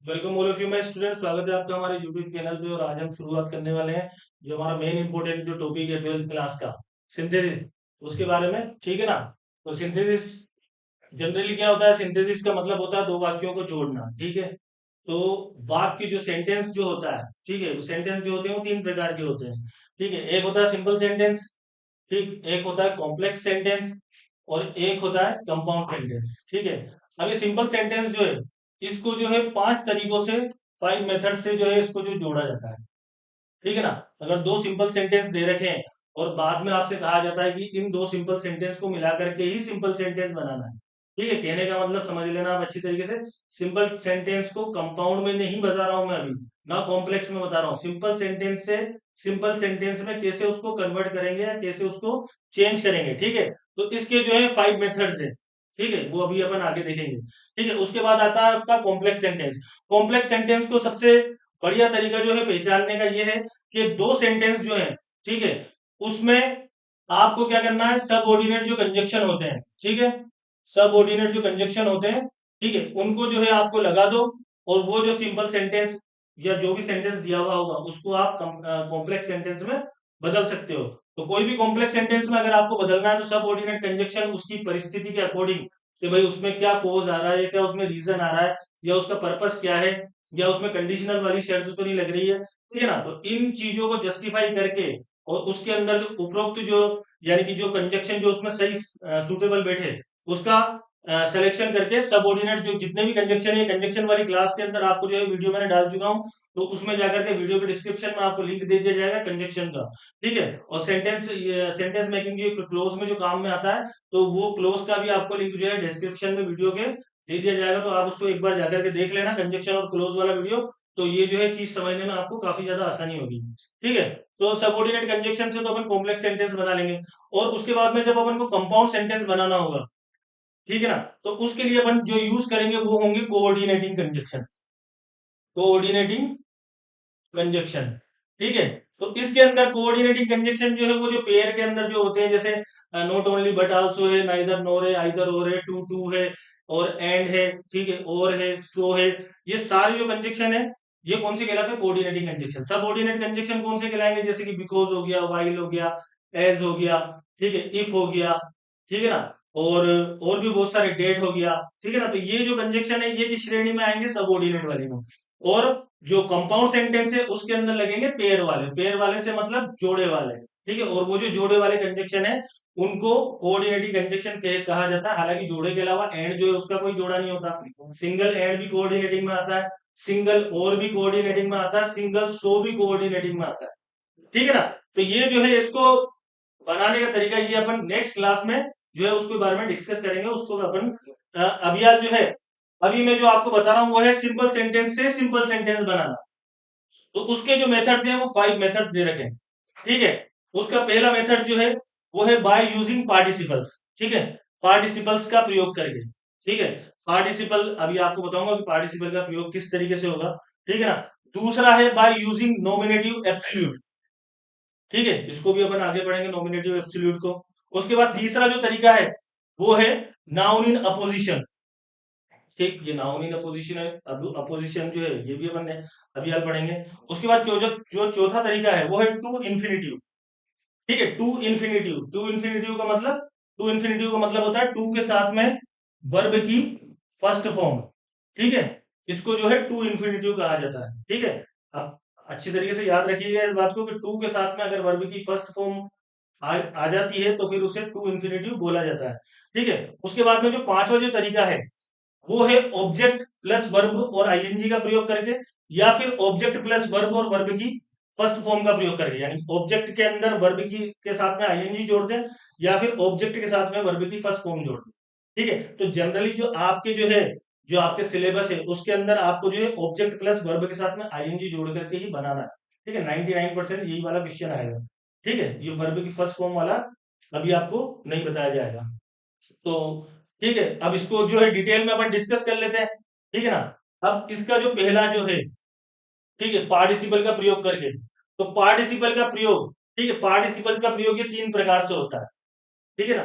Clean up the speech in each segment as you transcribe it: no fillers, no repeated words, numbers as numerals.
Welcome all of you my student. स्वागत है आपका हमारे यूट्यूब चैनल पे। और आज हम शुरुआत करने वाले हैं जो हमारा मेन इंपॉर्टेंट जो टॉपिक है 12th क्लास का, सिंथेसिस, उसके बारे में। ठीक है ना। तो सिंथेसिस जनरली क्या होता है? सिंथेसिस का मतलब होता है दो वाक्यों को जोड़ना। ठीक है। तो वाक्य जो सेंटेंस जो होता है, ठीक है, वो सेंटेंस जो होते हैं वो तीन प्रकार के होते हैं। ठीक है। एक होता है सिंपल सेंटेंस, ठीक, एक होता है कॉम्प्लेक्स सेंटेंस, और एक होता है कंपाउंड सेंटेंस। ठीक है। अब ये सिंपल सेंटेंस जो है, इसको जो है पांच तरीकों से, 5 मेथड से जो है इसको जो जोड़ा जाता है। ठीक है ना। अगर दो सिंपल सेंटेंस दे रखे हैं और बाद में आपसे कहा जाता है कि इन दो सिंपल सेंटेंस को मिला करके ही सिंपल सेंटेंस बनाना है। ठीक है। कहने का मतलब समझ लेना आप अच्छी तरीके से। सिंपल सेंटेंस को कंपाउंड में नहीं बता रहा हूं मैं अभी, ना कॉम्प्लेक्स में बता रहा हूँ। सिंपल सेंटेंस से सिंपल सेंटेंस में कैसे उसको कन्वर्ट करेंगे या कैसे उसको चेंज करेंगे। ठीक है। तो इसके जो है 5 मेथड्स है। ठीक है, वो अभी अपन आगे देखेंगे। ठीक है। उसके बाद आता है आपका कॉम्प्लेक्स सेंटेंस। कॉम्प्लेक्स सेंटेंस को सबसे बढ़िया तरीका जो है पहचानने का ये है कि दो सेंटेंस जो है, ठीक है, उसमें आपको क्या करना है, सब ऑर्डिनेट जो कंजक्शन होते हैं, ठीक है, सब ऑर्डिनेट जो कंजक्शन होते हैं, ठीक है, उनको जो है आपको लगा दो। और वो जो सिंपल सेंटेंस या जो भी सेंटेंस दिया हुआ होगा उसको आप कॉम्प्लेक्स सेंटेंस में बदल सकते हो। तो कोई भी कॉम्प्लेक्स सेंटेंस में अगर आपको बदलना है तो सब ऑर्डिनेट कंजक्शन उसकी परिस्थिति के अकॉर्डिंग, कि भाई उसमें क्या कोज आ रहा है, क्या उसमें रीजन आ रहा है, या उसका पर्पस क्या है, या उसमें कंडीशनल वाली शर्त तो नहीं लग रही है। ठीक है ना। तो इन चीजों को जस्टिफाई करके और उसके अंदर जो उपरोक्त जो, यानी कि जो कंजक्शन जो उसमें सही सूटेबल बैठे, उसका सिलेक्शन करके सबऑर्डिनेट जो जितने भी कंजक्शन है, कंजक्शन वाली क्लास के अंदर आपको जो है वीडियो मैंने डाल चुका हूँ। तो उसमें जाकर के वीडियो के डिस्क्रिप्शन में आपको लिंक दे दिया जाएगा कंजक्शन का। ठीक है। और सेंटेंस मेकिंग जो क्लोज में जो काम में आता है, तो वो क्लोज का भी आपको लिंक जो है डिस्क्रिप्शन में वीडियो के दे दिया जाएगा। तो आप उसको एक बार जाकर के देख लेना, कंजक्शन और क्लोज वाला वीडियो। तो ये जो है चीज समझने में आपको काफी ज्यादा आसानी होगी। ठीक है। तो सबऑर्डिनेट कंजक्शन से तो अपन कॉम्प्लेक्स सेंटेंस बना लेंगे। और उसके बाद में जब अपन को कंपाउंड सेंटेंस बनाना होगा, ठीक है ना, तो उसके लिए अपन जो यूज करेंगे वो होंगे कोऑर्डिनेटिंग कंजक्शन। Coordinating conjunction. ठीक है। तो इसके अंदर कोऑर्डिनेटिंग कंजक्शन जो है वो जो पेयर के अंदर जो होते हैं, जैसे नॉट ओनली बट आल्सो है, नाइदर नोर है, आइदर और है, टू टू है, और एंड है, ठीक है, और है, सो है, ये सारे जो कंजक्शन है ये कौन से कहलाते हैं? Coordinating conjunction. सब ऑर्डिनेट कंजक्शन कौन से कहलाएंगे? जैसे कि बिकॉज हो गया, वाइल हो गया, एज हो गया, ठीक है, इफ हो गया, ठीक है ना, और भी बहुत सारे, डेट हो गया। ठीक है ना। तो ये जो कंजक्शन है ये किस श्रेणी में आएंगे? सब ऑर्डिनेट वाले में। और जो कंपाउंड सेंटेंस है उसके अंदर लगेंगे पेयर वाले। पेयर वाले से मतलब जोड़े वाले। ठीक है। और वो जो जोड़े वाले कंजक्शन है उनको कोऑर्डिनेटिंग कंजक्शन कहा जाता है। हालांकि जोड़े के अलावा एंड जो है उसका कोई जोड़ा नहीं होता। सिंगल एंड भी कोऑर्डिनेटिंग में आता है, सिंगल और भी कोऑर्डिनेटिंग में आता है, सिंगल सो भी कोऑर्डिनेटिंग में आता है। ठीक है ना। तो ये जो है इसको बनाने का तरीका ये अपन नेक्स्ट क्लास में जो है उसके बारे में डिस्कस करेंगे। उसको अपन अभी आज जो है, अभी मैं जो आपको बता रहा हूँ वो है सिंपल सेंटेंस से सिंपल सेंटेंस बनाना। तो उसके जो मेथड्स हैं वो 5 मेथड्स दे रखे हैं। ठीक है। उसका पहला मेथड जो है वो है बाय यूजिंग पार्टिसिपल्स। ठीक है। पार्टिसिपल्स का प्रयोग करके। ठीक है। पार्टिसिपल अभी आपको बताऊंगा कि पार्टिसिपल का प्रयोग किस तरीके से होगा। ठीक है ना। दूसरा है बाय यूजिंग नॉमिनेटिव एब्सोल्यूट। ठीक है। इसको भी अपन आगे पढ़ेंगे, नॉमिनेटिव एब्सोल्यूट को। उसके बाद तीसरा जो तरीका है वो है नाउन इन अपोजिशन। ठीक, ये नाउन इन अपोजिशन है। अब अपोजिशन जो है ये भी अपन ने अभी हाल पढ़ेंगे। उसके बाद जो चौथा तरीका है वो है टू इन्फिनिटिव। ठीक है। टू इन्फिनिटिव, टू इन्फिनिटिव का मतलब, टू इन्फिनिटिव का मतलब होता है टू के साथ में वर्ब की फर्स्ट फॉर्म। ठीक है। इसको जो है टू इन्फिनिटिव कहा जाता है। ठीक है। अब अच्छी तरीके से याद रखिएगा इस बात को कि टू के साथ में अगर वर्ब की फर्स्ट फॉर्म आ जाती है तो फिर उसे टू इन्फिनिटिव बोला जाता है। ठीक है। उसके बाद में जो पांचवा जो तरीका है वो है ऑब्जेक्ट प्लस वर्ब और आईएनजी का प्रयोग करके, या फिर ऑब्जेक्ट प्लस वर्ब और वर्ब की फर्स्ट फॉर्म का प्रयोग करके, यानी ऑब्जेक्ट के अंदर वर्ब की के साथ में आईएनजी जोड़ दें, या फिर ऑब्जेक्ट के साथ में वर्ब की फर्स्ट फॉर्म जोड़ दें। ठीक है। तो जनरली जो आपके जो है, जो आपके सिलेबस है उसके अंदर आपको जो है ऑब्जेक्ट प्लस वर्ब के साथ में आईएनजी जोड़ करके ही बनाना है। ठीक है। 99% यही वाला क्वेश्चन आएगा। ठीक है। ये वर्ब की फर्स्ट फॉर्म वाला अभी आपको नहीं बताया जाएगा। तो ठीक है, अब इसको जो है डिटेल में अपन डिस्कस कर लेते हैं। ठीक है ना। अब इसका जो पहला जो है, ठीक है, पार्टिसिपल का प्रयोग करके। तो पार्टिसिपल का प्रयोग, ठीक है, पार्टिसिपल का प्रयोग ये तीन प्रकार से होता है। ठीक है ना।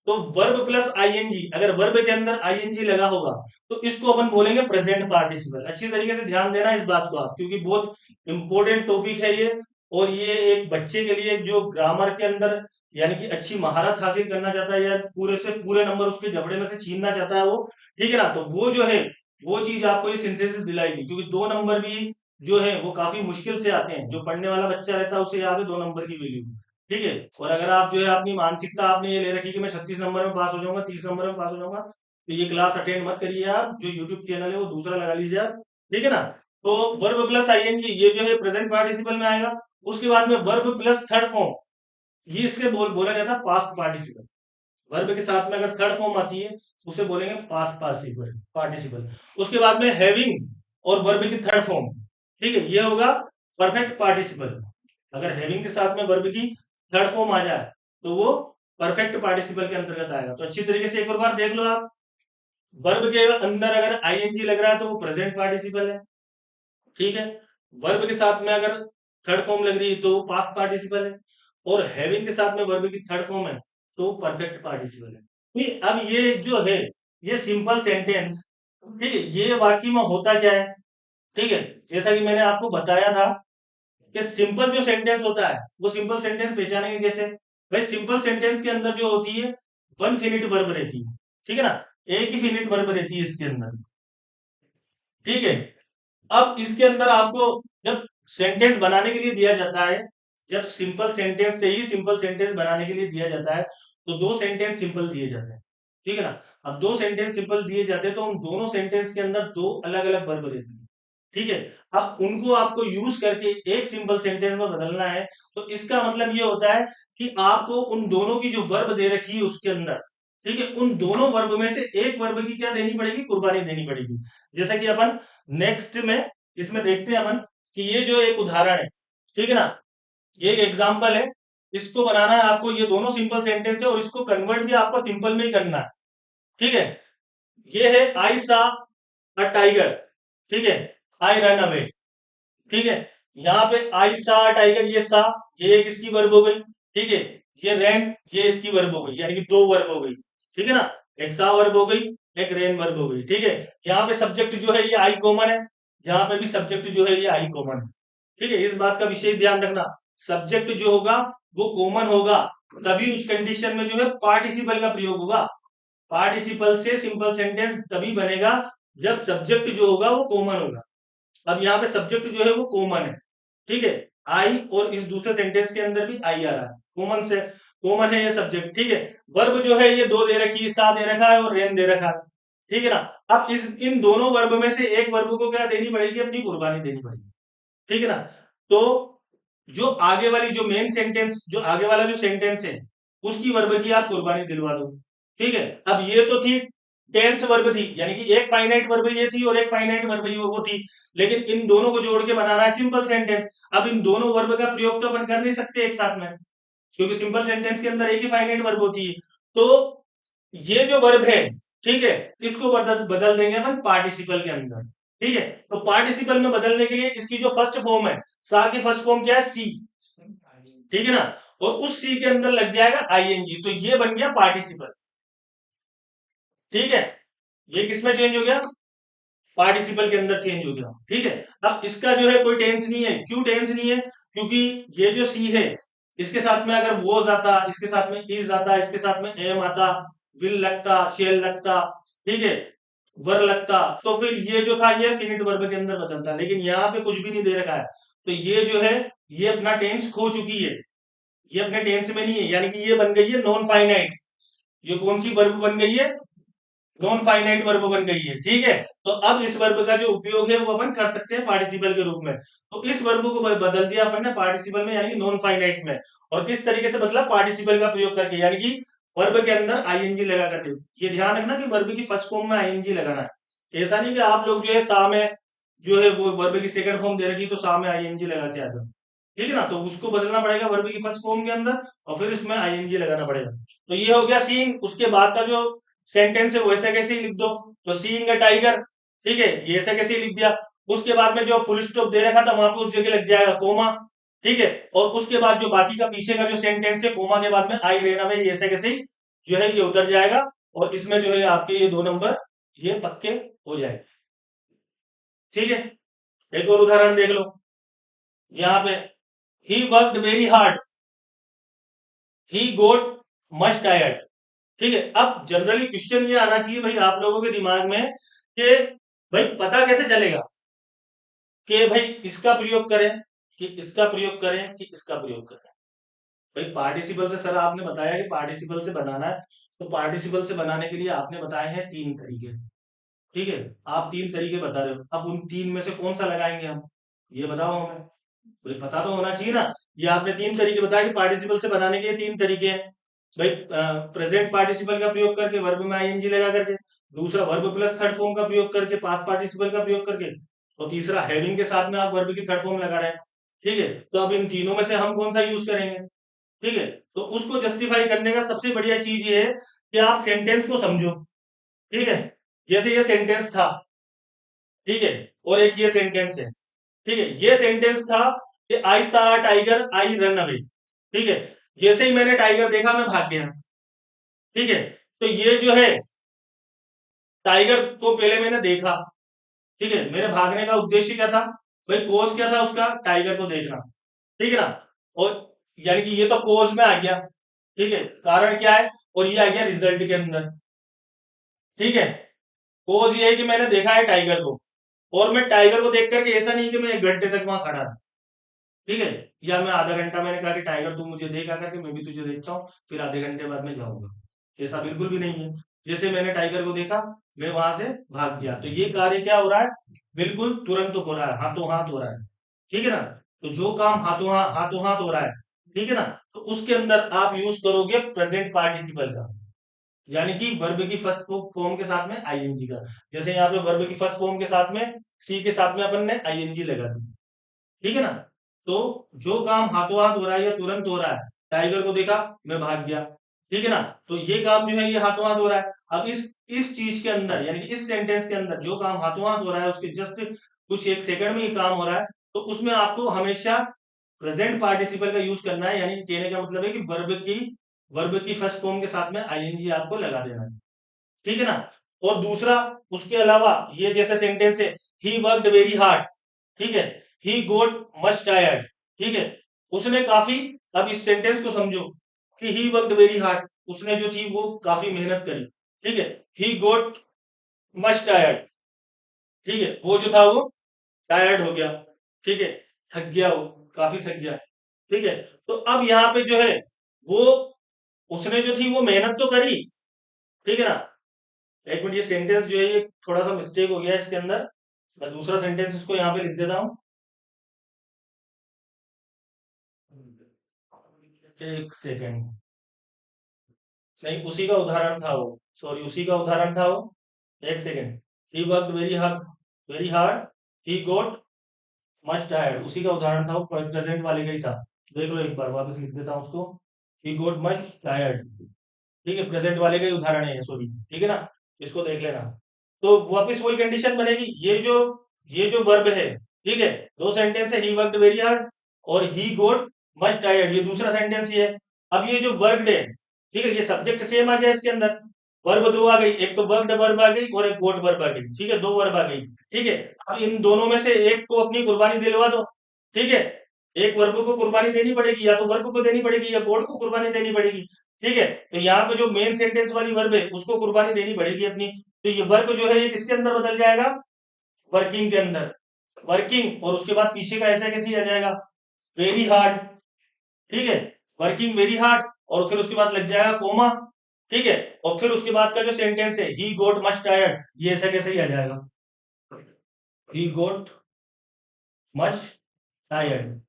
तो वर्ब प्लस आईएनजी, अगर वर्ब के अंदर आईएनजी लगा होगा तो इसको अपन बोलेंगे प्रेजेंट पार्टिसिपल। अच्छी तरीके से ध्यान देना इस बात को आप, क्योंकि बहुत इंपॉर्टेंट टॉपिक है ये, और ये एक बच्चे के लिए जो ग्रामर के अंदर यानी कि अच्छी महारत हासिल करना चाहता है, या पूरे से पूरे नंबर उसके जबड़े में से छीनना चाहता है वो, ठीक है ना, तो वो जो है वो चीज आपको ये सिंथेसिस दिलाएगी, क्योंकि 2 नंबर भी जो है वो काफी मुश्किल से आते हैं। जो पढ़ने वाला बच्चा रहता है उसे याद है 2 नंबर की वैल्यू, ठीक है। और अगर आप जो है अपनी मानसिकता आपने ये ले रखी कि मैं 36 नंबर में पास हो जाऊंगा, 30 नंबर में पास हो जाऊंगा, तो ये क्लास अटेंड मत करिए आप। जो यूट्यूब चैनल है वो दूसरा लगा लीजिए आप, ठीक है ना। तो वर्ब प्लस आईएनजी ये जो है प्रेजेंट पार्टिसिपल में आएगा। उसके बाद में वर्ब प्लस थर्ड फॉर्म, ये इसके बोला जाता है पास्ट पार्टिसिपल। वर्ब के साथ में अगर थर्ड फॉर्म आती है उसे बोलेंगे पास्ट पार्टिसिपल पार्टिसिपल। उसके बाद में हैविंग और वर्ब की थर्ड फॉर्म, ठीक है, ये होगा परफेक्ट पार्टिसिपल। अगर हैविंग के साथ में वर्ब की थर्ड फॉर्म आ जाए तो वो परफेक्ट पार्टिसिपल के अंतर्गत आएगा। तो अच्छी तरीके से एक और बार देख लो आप, वर्ब के अंदर अगर आईएनजी लग रहा है तो वो प्रेजेंट पार्टिसिपल है, ठीक है। वर्ब के साथ में अगर थर्ड फॉर्म लग रही है तो वो पास्ट पार्टिसिपल है, और हैविंग के साथ में वर्ब की थर्ड फॉर्म है तो परफेक्ट पार्टिसिपल है। ठीक, अब ये जो है ये सिंपल सेंटेंस, ठीक है, ये वाकई में होता क्या है, ठीक है। जैसा कि मैंने आपको बताया था कि सिंपल जो सेंटेंस होता है वो सिंपल सेंटेंस पहचानेंगे कैसे। भाई सिंपल सेंटेंस के अंदर जो होती है वन फिनिट वर्ब रहती है, ठीक है ना, एक ही फिनिट वर्ब रहती है इसके अंदर, ठीक है। अब इसके अंदर आपको जब सेंटेंस बनाने के लिए दिया जाता है, जब सिंपल सेंटेंस से ही सिंपल सेंटेंस बनाने के लिए दिया जाता है तो 2 सेंटेंस सिंपल दिए जाते हैं, ठीक है ना। अब 2 सेंटेंस सिंपल दिए जाते हैं तो उन दोनों सेंटेंस के अंदर 2 अलग अलग वर्ब रहती है, ठीक है। अब उनको आपको यूज करके एक सिंपल सेंटेंस में बदलना है, तो इसका मतलब ये होता है कि आपको उन दोनों की जो वर्ब दे रखी है उसके अंदर, ठीक है, उन दोनों वर्ब में से एक वर्ब की क्या देनी पड़ेगी, कुर्बानी देनी पड़ेगी। जैसा कि अपन नेक्स्ट में इसमें देखते हैं अपन कि ये जो एक उदाहरण है, ठीक है ना, ये एक एग्जाम्पल है, इसको बनाना है आपको। ये दोनों सिंपल सेंटेंस है और इसको कन्वर्ट भी आपको सिंपल में ही करना है, ठीक है। ये है आई सा अ टाइगर, ठीक है, आई रन अवे, ठीक है। यहाँ पे आई सा टाइगर, ये सा ये एक इसकी वर्ब हो गई, ठीक है। ये रैन ये इसकी वर्ब हो गई, यानी कि 2 वर्ब हो गई, ठीक है ना। एक सा वर्ब हो गई, एक रेन वर्ब हो गई, ठीक है। यहाँ पे सब्जेक्ट जो है ये आई कॉमन है, यहाँ पे भी सब्जेक्ट जो है ये आई कॉमन है, ठीक है। इस बात का विशेष ध्यान रखना, सब्जेक्ट जो होगा वो कॉमन होगा, तभी उस कंडीशन में जो है पार्टिसिपल का प्रयोग होगा। पार्टिसिपल से सिंपल सेंटेंस तभी बनेगा जब सब्जेक्ट जो होगा वो कॉमन होगा। अब यहाँ पे सब्जेक्ट जो है वो कॉमन है, ठीक है, आई, और इस दूसरे सेंटेंस के अंदर भी आई आ रहा है, कॉमन से कॉमन है ये सब्जेक्ट, ठीक है। वर्ब जो है ये 2 दे रखी है, सा दे रखा है और रेन दे रखा है, ठीक है ना। अब इस इन दोनों वर्ब में से एक वर्ब को क्या देनी पड़ेगी, अपनी कुर्बानी देनी पड़ेगी, ठीक है ना। तो जो आगे वाली जो मेन सेंटेंस जो आगे वाला जो सेंटेंस है उसकी वर्ब की आप कुर्बानी दिलवा दो, ठीक है। अब ये तो थी टेंस वर्ब थी, यानी कि एक फाइनाइट वर्ब ये थी और एक फाइनाइट वर्ब वो थी, लेकिन इन दोनों को जोड़ के बनाना है सिंपल सेंटेंस। अब इन दोनों वर्ब का प्रयोग तो अपन कर नहीं सकते एक साथ में, क्योंकि सिंपल सेंटेंस के अंदर एक ही फाइनाइट वर्ब होती है। तो ये जो वर्ब है, ठीक है, इसको बदल बदल देंगे अपन पार्टिसिपल के अंदर, ठीक है। तो पार्टिसिपल में बदलने के लिए इसकी जो फर्स्ट फॉर्म है, सा की फर्स्ट फॉर्म क्या है, सी, ठीक है ना, और उस सी के अंदर लग जाएगा आईएनजी, तो ये बन गया पार्टिसिपल, ठीक है। ये किसमें चेंज हो गया, पार्टिसिपल के अंदर चेंज हो गया, ठीक है। अब इसका जो है कोई टेंस नहीं है, क्यों टेंस नहीं है, क्योंकि ये जो सी है इसके साथ में अगर वोज आता, इसके साथ में इज आता, इसके साथ में एम आता, विल लगता, शेल लगता, ठीक है, वर लगता, तो फिर ये जो था ये फिनिट वर्ब के अंदर बदलता, लेकिन यहाँ पे कुछ भी नहीं दे रखा है, तो ये जो है ये अपना टेंस खो चुकी है, ये अपने टेंस में नहीं है, यानी कि ये बन गई है नॉन फाइनाइट। ये कौन सी वर्ब बन गई है, नॉन फाइनाइट वर्ब बन गई है, ठीक है। तो अब इस वर्ब का जो उपयोग है वो अपन कर सकते हैं पार्टिसिपल के रूप में। तो इस वर्ब को बदल दिया अपन ने पार्टिसिपल में, यानी कि नॉन फाइनाइट में। और किस तरीके से बदला, पार्टिसिपल का प्रयोग करके, यानी कि वर्ब के अंदर आईएनजी लगा करके। ये ध्यान रखना कि वर्ब की फर्स्ट फॉर्म में आईएनजी लगाना है, ऐसा नहीं कि आप लोग जो है सा में जो है वो वर्ब की सेकंड फॉर्म दे रखी तो सा में आईएनजी लगा के आ जाओ, ठीक है ना। तो उसको बदलना पड़ेगा वर्ब की फर्स्ट फॉर्म के अंदर और फिर इसमें आईएनजी लगाना पड़ेगा। तो ये हो गया सीइंग। उसके बाद का जो सेंटेंस है वो ऐसा कैसे ही लिख दो, तो सीइंग अ टाइगर, ठीक है, ये ऐसा कैसे ही लिख दिया। उसके बाद में जो फुल स्टॉप दे रखा था वहां पे उस जगह लग जाएगा कोमा, ठीक है। और उसके बाद जो बाकी का पीछे का जो सेंटेंस है कोमा के बाद में आई रहना में, ये ऐसे कैसे ही जो है ये उतर जाएगा और इसमें जो है आपके ये 2 नंबर ये पक्के हो जाएंगे। ठीक है, एक और उदाहरण देख लो यहाँ पे, he worked very hard, he got much tired. ठीक है, अब जनरली क्वेश्चन ये आना चाहिए भाई आप लोगों के दिमाग में कि भाई पता कैसे चलेगा कि भाई इसका प्रयोग करें कि इसका प्रयोग करें कि इसका प्रयोग करें। भाई पार्टिसिपल से सर आपने बताया कि पार्टिसिपल से बनाना है, तो पार्टिसिपल से बनाने के लिए आपने बताए हैं 3 तरीके। ठीक है, आप 3 तरीके बता रहे हो, अब उन 3 में से कौन सा लगाएंगे हम, ये बताओ हमें, भाई पता तो होना चाहिए ना। ये आपने 3 तरीके बताए कि पार्टिसिपल से बनाने के 3 तरीके हैं भाई, प्रेजेंट पार्टिसिपल का प्रयोग करके, वर्ब में आईएनजी लगा करके, दूसरा वर्ब प्लस थर्ड फॉर्म का प्रयोग करके, पास्ट पार्टिसिपल का प्रयोग करके, और तीसरा हैविंग के साथ में आप वर्ब की थर्ड फॉर्म लगा रहे हैं। ठीक है, तो अब इन तीनों में से हम कौन सा यूज करेंगे। ठीक है, तो उसको जस्टिफाई करने का सबसे बढ़िया चीज ये है कि आप सेंटेंस को समझो। ठीक है, जैसे ये सेंटेंस था, ठीक है, और एक ये सेंटेंस है। ठीक है, ये सेंटेंस था कि आई सा टाइगर आई रन अवे। ठीक है, जैसे ही मैंने टाइगर देखा मैं भाग गया। ठीक है, तो ये जो है टाइगर को पहले मैंने देखा। ठीक है, मेरे भागने का उद्देश्य क्या था, भाई कोज क्या था उसका, टाइगर को देखना। ठीक है ना, और यानी कि ये तो कोज में आ गया। ठीक है, कारण क्या है, और ये आ गया रिजल्ट के अंदर। ठीक है, कोज ये है कि मैंने देखा है टाइगर को, और मैं टाइगर को देख करके ऐसा नहीं कि मैं 1 घंटे तक वहां खड़ा था। ठीक है, या मैं आधा घंटा मैंने कहा कि टाइगर तू मुझे देख आकर के मैं भी तुझे देखता हूँ, फिर आधे घंटे बाद में जाऊंगा, ऐसा बिल्कुल भी नहीं है। जैसे मैंने टाइगर को देखा मैं वहां से भाग गया, तो ये कार्य क्या हो रहा है, बिल्कुल तुरंत हो रहा है, हाथों हाथ हो रहा है। ठीक है ना, तो जो काम हाथों हाथ हो रहा है, ठीक है ना, तो उसके अंदर आप यूज करोगे प्रेजेंट पार्टिसिपल का, यानी कि वर्ब की फर्स्ट फॉर्म के साथ में आईएनजी का। जैसे यहाँ पे वर्ब की फर्स्ट फॉर्म के साथ में सी के साथ में अपन ने आईएनजी लगा दी। ठीक है ना, तो जो काम हाथों हाथ हो रहा है या तुरंत हो रहा है, टाइगर को देखा मैं भाग गया। ठीक है ना, तो ये काम जो है ये हाथों हाथ हो रहा है। अब इस चीज के अंदर यानी कि इस सेंटेंस के अंदर जो काम हाथों हाथ हो रहा है उसके जस्ट कुछ एक सेकंड में ये काम हो रहा है, तो उसमें आपको हमेशा प्रेजेंट पार्टिसिपल का यूज करना है, यानी कि कहने का मतलब है कि वर्ब की फर्स्ट फॉर्म के साथ में आईएनजी आपको लगा देना है। ठीक है ना, और दूसरा उसके अलावा ये जैसे सेंटेंस है, ही वर्कड वेरी हार्ड। ठीक है, ही गोट मच टायर्ड। ठीक है, उसने काफी, अब इस सेंटेंस को समझो कि ही वर्कड वेरी हार्ड, उसने जो थी वो काफी मेहनत करी। ठीक है, ही गोट मच टायर्ड। ठीक है, वो जो था वो टायर्ड हो गया। ठीक है, थक गया, वो काफी थक गया। ठीक है, तो अब यहाँ पे जो है वो उसने जो थी वो मेहनत तो करी। ठीक है ना, एक मिनट, ये सेंटेंस जो है ये थोड़ा सा मिस्टेक हो गया है इसके अंदर, मैं दूसरा सेंटेंस इसको यहाँ पे लिख देता हूँ। एक सेकेंड, नहीं उसी का उदाहरण था वो, सॉरी उसी का उदाहरण था वो। एक second, he work very hard, he got much tired, उसी का उदाहरण था वो, प्रेजेंट वाले का ही था। देख लो एक बार वापस लिख देता हूँ उसको, ही गोट मच टायर्ड। ठीक है, प्रेजेंट वाले का ही उदाहरण है, सॉरी। ठीक है ना, इसको देख लेना। तो वापस वही कंडीशन बनेगी, ये जो वर्ब है, ठीक है, दो सेंटेंस है, ही वर्कड वेरी हार्ड और ही गोट मच टायर्ड, ये दूसरा सेंटेंस ही है। अब ये जो वर्कड है, ठीक है, ये सब्जेक्ट सेम आ गया इसके अंदर, वर्ब दो आ गई, एक तो वर्कड वर्ब आ गई और एक गोट वर्ब आ गई। ठीक है, दो वर्ब आ गई। ठीक है, अब इन दोनों में से एक को अपनी कुर्बानी दिलवा दो। ठीक है, एक वर्ब को कुर्बानी देनी पड़ेगी, या तो वर्ब को देनी पड़ेगी या गोट को कुर्बानी देनी पड़ेगी। ठीक है, तो यहाँ पे जो मेन सेंटेंस वाली वर्ब है उसको कुर्बानी देनी पड़ेगी अपनी, तो ये वर्क जो है ये किसके अंदर बदल जाएगा, वर्किंग के अंदर। वर्किंग, और उसके बाद पीछे का ऐसा कैसे आ जाएगा, वेरी हार्ड। ठीक है, वर्किंग वेरी हार्ड, और फिर उसके बाद लग जाएगा कोमा। ठीक है, और फिर उसके बाद का जो सेंटेंस है, ही गोट मच टायर्ड, ये ऐसा कैसे ही आ जाएगा, ही गोट मच टायर्ड।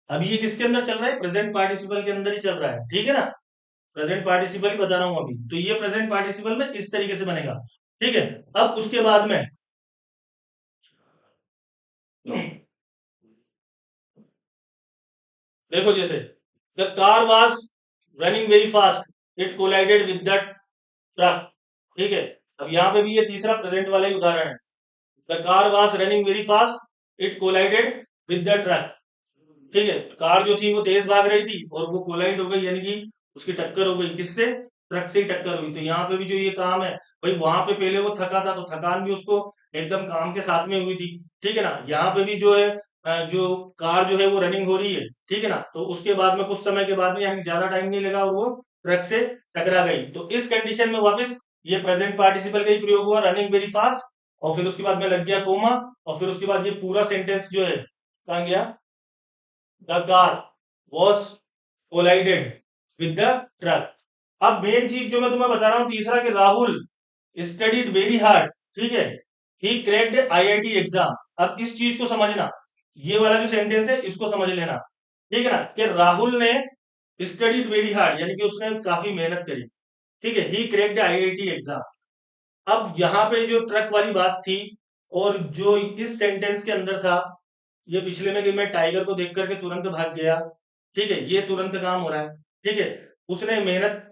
अब ये किसके अंदर चल रहा है, प्रेजेंट पार्टिसिपल के अंदर ही चल रहा है। ठीक है ना, प्रेजेंट पार्टिसिपल ही बता रहा हूं अभी, तो ये प्रेजेंट पार्टिसिपल में इस तरीके से बनेगा। ठीक है, अब उसके बाद में देखो, जैसे the car was running very fast, it collided with the truck. ठीक है, अब यहाँ पे भी ये तीसरा प्रेजेंट वाला ही उदाहरण है, the car was running very fast, it collided with the truck. ठीक है, कार जो थी वो तेज भाग रही थी और वो कोलाइड हो गई, यानी कि उसकी टक्कर हो गई, किससे, ट्रक से ही टक्कर हुई। तो यहाँ पे भी जो ये काम है भाई, वहां पे पहले वो थका था तो थकान भी उसको एकदम काम के साथ में हुई थी, ठीक है ना। यहाँ पे भी जो है जो कार जो है वो रनिंग हो रही है, ठीक है ना। तो उसके बाद में कुछ समय के बाद में, यानी ज्यादा टाइम नहीं लगा और वो ट्रक से टकरा गई। तो इस कंडीशन में वापस ये प्रेजेंट पार्टिसिपल का ही प्रयोग हुआ, रनिंग वेरी फास्ट, और फिर उसके बाद में लग गया कोमा, और फिर उसके बाद ये पूरा सेंटेंस जो है कहा गया, the car was collided with the truck. अब मेन चीज जो मैं तुम्हें बता रहा हूं तीसरा, कि राहुल स्टडीड वेरी हार्ड, ठीक है, ही क्रैक्ड आईआईटी एग्जाम। अब इस चीज को समझना, ये वाला जो सेंटेंस है इसको समझ लेना, ठीक है ना, कि राहुल ने स्टडीड वेरी हार्ड यानी कि उसने काफी मेहनत करी, ठीक है, ही क्रैक्ड आईआईटी एग्जाम। अब यहाँ पे जो ट्रक वाली बात थी और जो इस सेंटेंस के अंदर था, ये पिछले में कि मैं टाइगर को देख करके तुरंत भाग गया, ठीक है, ये तुरंत काम हो रहा है, ठीक है। उसने मेहनत,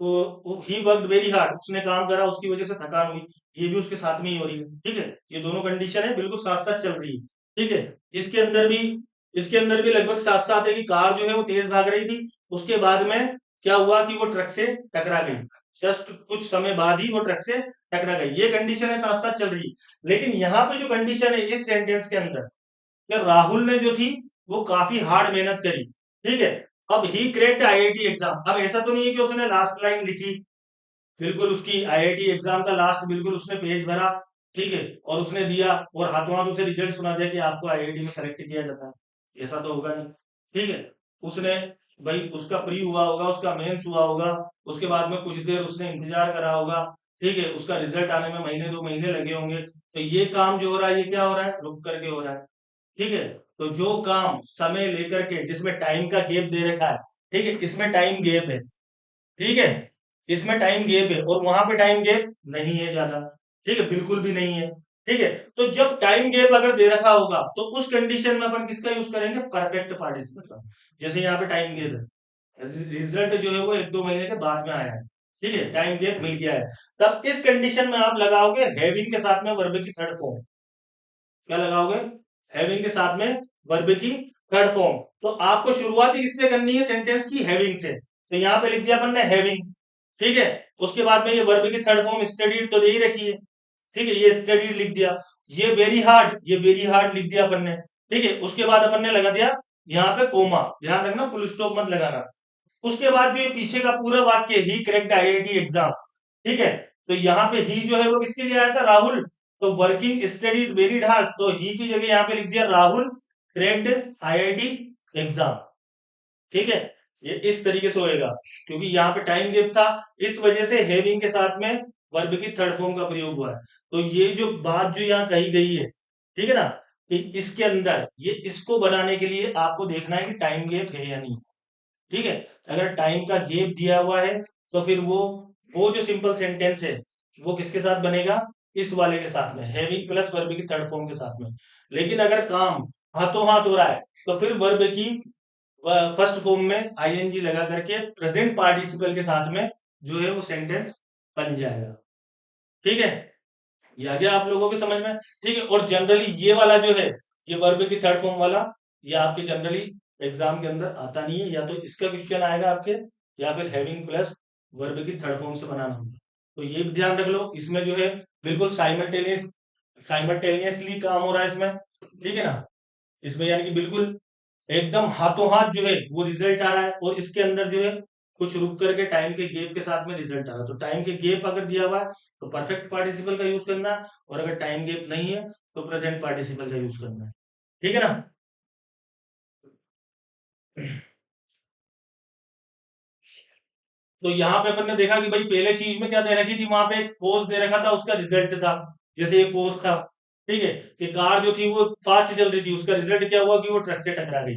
ही वर्कड वेरी हार्ड, उसने काम करा, उसकी वजह से थकान हुई, ये भी उसके साथ में ही हो रही है, ठीक है। ये दोनों कंडीशन है बिल्कुल साथ साथ चल रही है, ठीक है। इसके अंदर भी इसके अंदर भी लगभग साथ साथ है कि कार जो है वो तेज भाग रही थी, उसके बाद में क्या हुआ कि वो ट्रक से टकरा गई, जस्ट कुछ समय बाद ही वो ट्रक से टकरा गई। ये कंडीशन है साथ साथ चल रही है। लेकिन यहाँ पे जो कंडीशन है इस सेंटेंस के अंदर, कि राहुल ने जो थी वो काफी हार्ड मेहनत करी, ठीक है। अब ही क्रैक्ड आईआईटी एग्जाम, अब ऐसा तो नहीं है कि उसने लास्ट लाइन लिखी, बिल्कुल उसकी आईआईटी एग्जाम का लास्ट बिल्कुल उसने पेज भरा, ठीक है, और उसने दिया और हाथों हाथ उसे रिजल्ट सुना दिया कि आपको आईआईटी में सेलेक्ट किया जाता है, ऐसा तो होगा नहीं, ठीक है। उसने भाई उसका प्री हुआ होगा, उसका मेंस हुआ होगा, उसके बाद में कुछ देर उसने इंतजार करा होगा, ठीक है, उसका रिजल्ट आने में महीने 2 महीने लगे होंगे। तो ये काम जो हो रहा है ये क्या हो रहा है, रुक करके हो रहा है, ठीक है। तो जो काम समय लेकर के, जिसमें टाइम का गैप दे रखा है, ठीक है, इसमें टाइम गैप है, ठीक है, इसमें टाइम गैप है और वहां पे टाइम गैप नहीं है ज्यादा, ठीक है, बिल्कुल भी नहीं है, ठीक है। तो जब टाइम गैप अगर दे रखा होगा तो उस कंडीशन में अपन किसका यूज करेंगे, परफेक्ट पार्टिसिपल का। जैसे यहाँ पे टाइम गैप है, रिजल्ट जो है वो 1-2 महीने के बाद में आया है, ठीक है, टाइम गैप मिल गया है, तब इस कंडीशन में आप लगाओगे हैविंग के साथ में वर्ब की थर्ड फॉर्म। क्या लगाओगे, हैविंग के साथ में वर्ब की थर्ड फॉर्म। तो आपको शुरुआत ही किससे करनी है, सेंटेंस की हैविंग से। तो यहाँ पे लिख दिया अपन ने हैविंग, ठीक है। उसके बाद में ये वर्ब की थर्ड फॉर्म स्टडीड तो दे ही रखी है, ठीक है, ये स्टडीड लिख दिया। ये वेरी हार्ड लिख दिया अपन ने, ठीक है। उसके बाद अपन ने लगा दिया यहाँ पे कोमा, ध्यान रखना फुल स्टॉप मत लगाना। उसके बाद जो ये पीछे का पूरा वाक्य, ही क्रैक्ड आईआईटी एग्जाम, ठीक है। तो यहाँ पे ही जो है वो किसके लिए आया था, राहुल। तो वर्किंग स्टडीड वेरी हार्ड, तो ही की जगह यहाँ पे लिख दिया राहुल क्रैक्ड आईआईटी एग्जाम, ठीक है। ये इस तरीके से होएगा, क्योंकि यहाँ पे टाइम गैप था, इस वजह से हैविंग के साथ में वर्ब की थर्ड फॉर्म का प्रयोग हुआ है। तो ये जो बात जो यहाँ कही गई है, ठीक है ना, कि इसके अंदर ये इसको बनाने के लिए आपको देखना है कि टाइम गैप है या नहीं, ठीक है। अगर टाइम का गैप दिया हुआ है तो फिर वो जो सिंपल सेंटेंस है वो किसके साथ बनेगा, इस वाले के साथ में, हैविंग प्लस वर्ब की थर्ड फॉर्म के साथ में। लेकिन अगर काम हाथों हाथ हो रहा है तो फिर वर्ब की फर्स्ट फॉर्म में आईएनजी लगा करके प्रेजेंट पार्टिसिपल के साथ में जो है वो सेंटेंस बन जाएगा, ठीक है। ये आ गया आप लोगों के समझ में, ठीक है। और जनरली ये वाला जो है, ये वर्ब की थर्ड फॉर्म वाला, ये आपके जनरली एग्जाम के अंदर आता नहीं है, या तो इसका क्वेश्चन आएगा आपके, या फिर हैविंग प्लस वर्ब की थर्ड फॉर्म से बनाना होगा। तो ये भी ध्यान रख लो, इसमें जो है बिल्कुल साइमल्टेनियसली काम हो रहा है इसमें, ठीक है ना। इसमें यानी कि बिल्कुल एकदम हाथों हाथ जो है वो रिजल्ट आ रहा है, और इसके अंदर जो है कुछ रुक करके टाइम के गैप के साथ में रिजल्ट आ रहा है। तो टाइम के गैप अगर दिया हुआ है तो परफेक्ट पार्टिसिपल का यूज करना है, और अगर टाइम गैप नहीं है तो प्रेजेंट पार्टिसिपल का यूज करना है, ठीक है ना। तो यहाँ पे अपन ने देखा कि भाई पहले चीज में क्या दे रखी थी, वहां पे कोर्स दे रखा था, उसका रिजल्ट था, जैसे ये कोर्स था, ठीक है, कि कार जो थी वो फास्ट चल रही थी, उसका रिजल्ट क्या हुआ कि वो ट्रक से टकरा गई,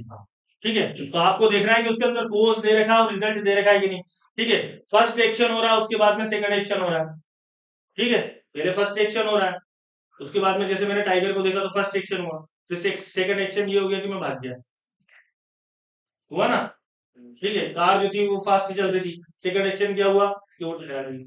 ठीक है। तो आपको देखना है कि उसके अंदर कोर्स दे रखा है और रिजल्ट दे रखा है कि नहीं, ठीक है। फर्स्ट एक्शन हो रहा है, उसके बाद में सेकंड एक्शन हो रहा है, ठीक है, पहले फर्स्ट एक्शन हो रहा है, उसके बाद में जैसे मैंने टाइगर को देखा तो फर्स्ट एक्शन हुआ, फिर सेकंड एक्शन ये हो गया कि मैं भाग गया, हुआ ना, ठीक है। कार जो थी वो फास्ट चल रही थी, सेकंड एक्शन क्या हुआ कि वो टकरा गई,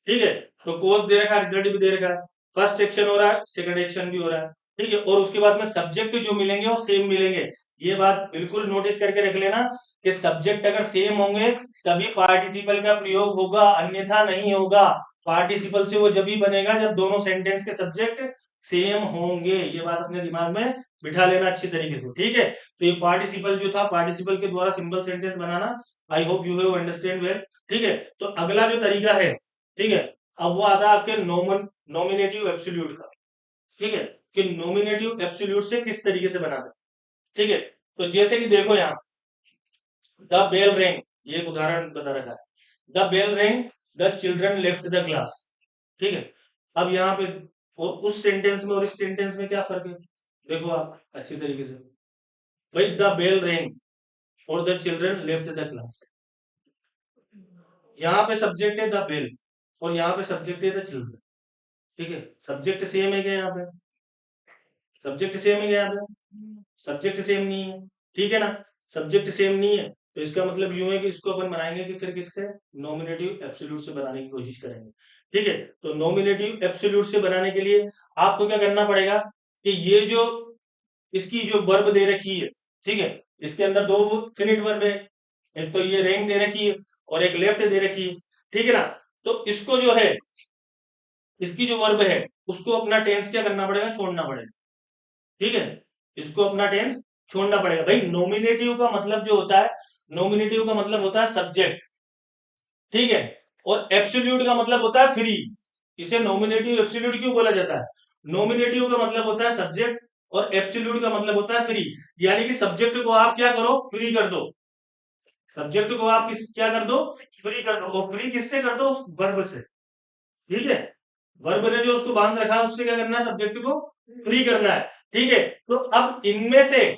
ठीक है। तो कोर्स दे रखा है, रिजल्ट भी दे रखा है, फर्स्ट एक्शन हो रहा है, सेकंड एक्शन भी हो रहा है, ठीक है। और उसके बाद में सब्जेक्ट जो मिलेंगे वो सेम मिलेंगे, ये बात बिल्कुल नोटिस करके रख लेना कि सब्जेक्ट अगर सेम होंगे तभी पार्टिसिपल का प्रयोग होगा, अन्यथा नहीं होगा। पार्टिसिपल से वो जब भी बनेगा जब दोनों सेंटेंस के सब्जेक्ट सेम होंगे। ये बात अपने दिमाग में बिठा लेना अच्छी तरीके से, ठीक है। तो ये पार्टिसिपल जो था, पार्टिसिपल के द्वारा simple sentence banana, I hope you have understand well, ठीक है। तो अगला जो तरीका है, ठीक है, अब वो आता है आपके नॉमिनेटिव एब्सोल्यूट का, ठीक है, कि नॉमिनेटिव एब्सोल्यूट से किस तरीके से बनाना, ठीक है। तो जैसे कि देखो यहाँ, द बेल रिंग, ये एक उदाहरण बता रखा है, the bell ring, the children left the class, ठीक है। अब यहाँ पे और उस सेंटेंस में और इस सेंटेंस में क्या फर्क है, देखो आप अच्छी तरीके से, भाई द बेल रिंग और the children left the class, यहाँ पे सब्जेक्ट है द बेल और यहाँ पे सब्जेक्ट है द चिल्ड्रन, ठीक है। सब्जेक्ट सेम है क्या यहाँ पे, सब्जेक्ट सेम है क्या यहाँ पे, सब्जेक्ट सेम नहीं है, ठीक है ना। सब्जेक्ट सेम नहीं है तो इसका मतलब यूं है कि इसको अपन बनाएंगे कि फिर किससे, नॉमिनेटिव एब्सोल्यूट से बनाने की कोशिश करेंगे, ठीक है। तो नॉमिनेटिव एब्सोल्यूट से बनाने के लिए आपको क्या करना पड़ेगा कि ये जो इसकी जो वर्ब दे रखी है, ठीक है, इसके अंदर दो फिनिट वर्ब है, एक तो ये रैंक दे रखी है और एक लेफ्ट दे रखी है, ठीक है ना। तो इसको जो है, इसकी जो वर्ब है उसको अपना टेंस क्या करना पड़ेगा, छोड़ना पड़ेगा, ठीक है। इसको अपना टेंस छोड़ना पड़ेगा। भाई नॉमिनेटिव का मतलब जो होता है, नॉमिनेटिव का मतलब होता है सब्जेक्ट, ठीक है, और एब्सोल्यूट का मतलब होता है फ्री। इसे नॉमिनेटिव एब्सोल्यूट क्यों बोला जाता है, नॉमिनेटिव का मतलब होता है सब्जेक्ट और एब्सोल्यूट का मतलब होता है फ्री। यानी कि सब्जेक्ट को आप क्या करो, फ्री कर दो, सब्जेक्ट को आप किस क्या कर दो, फ्री कर दो, और फ्री किससे कर दो, उस वर्ब से, ठीक है। वर्ब ने जो उसको बांध रखा है उससे क्या करना है, सब्जेक्ट को फ्री करना है, ठीक है। तो अब इनमें से,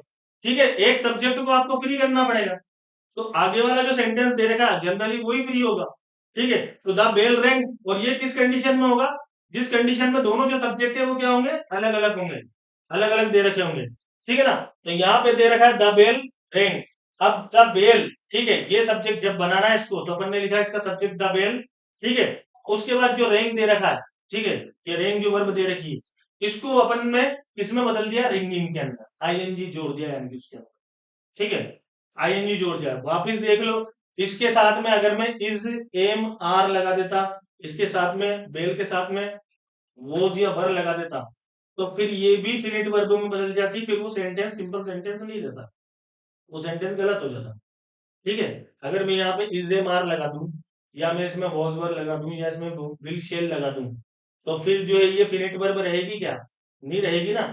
ठीक है, एक सब्जेक्ट को आपको फ्री करना पड़ेगा, तो आगे वाला जो सेंटेंस दे रखा है जनरली वही फ्री होगा, ठीक है। तो द बेल रैंग, और ये किस कंडीशन में होगा, जिस कंडीशन में दोनों जो सब्जेक्ट है वो क्या होंगे, अलग अलग होंगे, अलग अलग दे रखे होंगे, ठीक है ना। तो यहाँ पे दे रखा है द बेल रैंग। अब द बेल, ठीक है, ये सब्जेक्ट जब बनाना है इसको तो अपन ने लिखा है इसका सब्जेक्ट द बेल, ठीक है। उसके बाद जो रैंग दे रखा है, ठीक है, ये रैंग जो वर्ब दे रखी है इसको अपन ने किसमें बदल दिया, रिंगिंग के अंदर आईएनजी जोड़ दिया, यानी कि उसके अंदर, ठीक है, आईएनजी जोड़ दिया। वापिस देख लो, इसके साथ में अगर मैं इज एम आर लगा देता, इसके साथ में बेल के साथ में वोज या वर लगा देता, तो फिर ये भी फिनिट वर्ब में बदल जाती, फिर वो सेंटेंस सिंपल सेंटेंस नहीं देता, वो सेंटेंस गलत हो जाता, ठीक है। अगर मैं यहाँ पे इज एम आर लगा दूं, या मैं इसमें वॉज वर लगा दूं, या इसमें विल शेल लगा दूं, तो फिर जो है ये फिनिट वर्ब रहेगी क्या, नहीं रहेगी ना,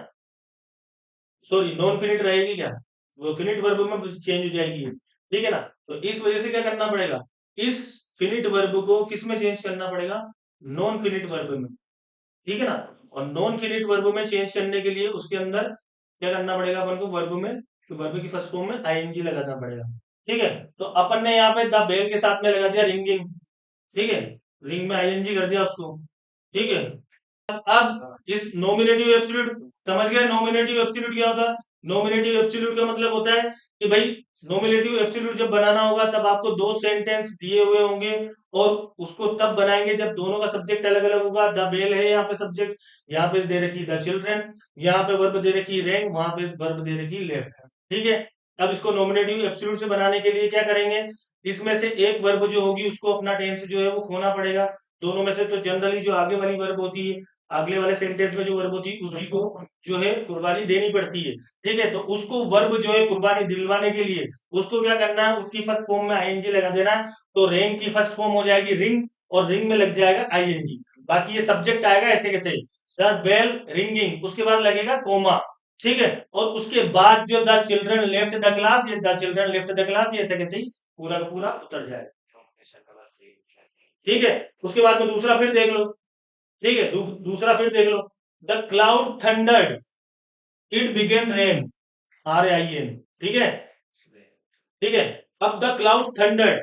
सॉरी नॉन फिनिट रहेगी क्या, वो फिनिट वर्ब में चेंज हो जाएगी, ठीक है ना। तो इस वजह से क्या करना पड़ेगा, इस फिनिट वर्ब को किस में चेंज करना पड़ेगा, नॉन फिनिट वर्ब में, ठीक है ना। और नॉन फिनिट वर्ब में चेंज करने के लिए उसके अंदर क्या करना पड़ेगा अपन को, वर्ब में, तो वर्ब की फर्स्ट फॉर्म में आईएनजी लगाना पड़ेगा, ठीक है। तो अपन ने यहाँ पे द बेल के साथ में लगा दिया रिंगिंग, ठीक है, रिंग में आईएनजी कर दिया उसको, ठीक है। अब इस नॉमिनेटिव एब्सोल्यूट, समझ गए नॉमिनेटिव एब्सोल्यूट क्या होता है, नॉमिनेटिव एब्सोल्यूट का मतलब होता है कि भाई नॉमिनेटिव एब्सोल्यूट जब बनाना होगा तब आपको दो सेंटेंस दिए हुए होंगे, और उसको तब बनाएंगे जब दोनों का सब्जेक्ट अलग अलग होगा। द बेल है यहाँ पे सब्जेक्ट, यहाँ पे दे रखी द चिल्ड्रन, यहाँ पे वर्ब दे रखी रैंक, वहां पे वर्ब दे रखी लेफ्ट, ठीक है। अब इसको नॉमिनेटिव एब्सोल्यूट से बनाने के लिए क्या करेंगे, इसमें से एक वर्ब जो होगी उसको अपना टेंस जो है वो खोना पड़ेगा, दोनों में से। तो जनरली जो आगे वाली वर्ब होती है, अगले वाले सेंटेंस में जो वर्ब होती है उसी को जो है कुर्बानी देनी पड़ती है, ठीक है। तो उसको वर्ब जो है कुर्बानी दिलवाने के लिए उसको क्या करना है, उसकी फर्स्ट फॉर्म में आईएनजी लगा देना है, तो रैंक की फर्स्ट फॉर्म हो जाएगी रिंग, और रिंग में लग जाएगा आईएनजी, बाकी ये सब्जेक्ट आएगा ऐसे कैसे, द बेल रिंगिंग, उसके बाद लगेगा कोमा, ठीक है। और उसके बाद जो the children left the class, ये the children left the class, ये ऐसे कैसे ही पूरा का पूरा उतर जाएगा, ठीक है। उसके बाद में दूसरा फिर देख लो, ठीक है, दूसरा फिर देख लो, the cloud thundered, it began rain, R I N, ठीक है, ठीक है। अब द क्लाउड थंडर्ड,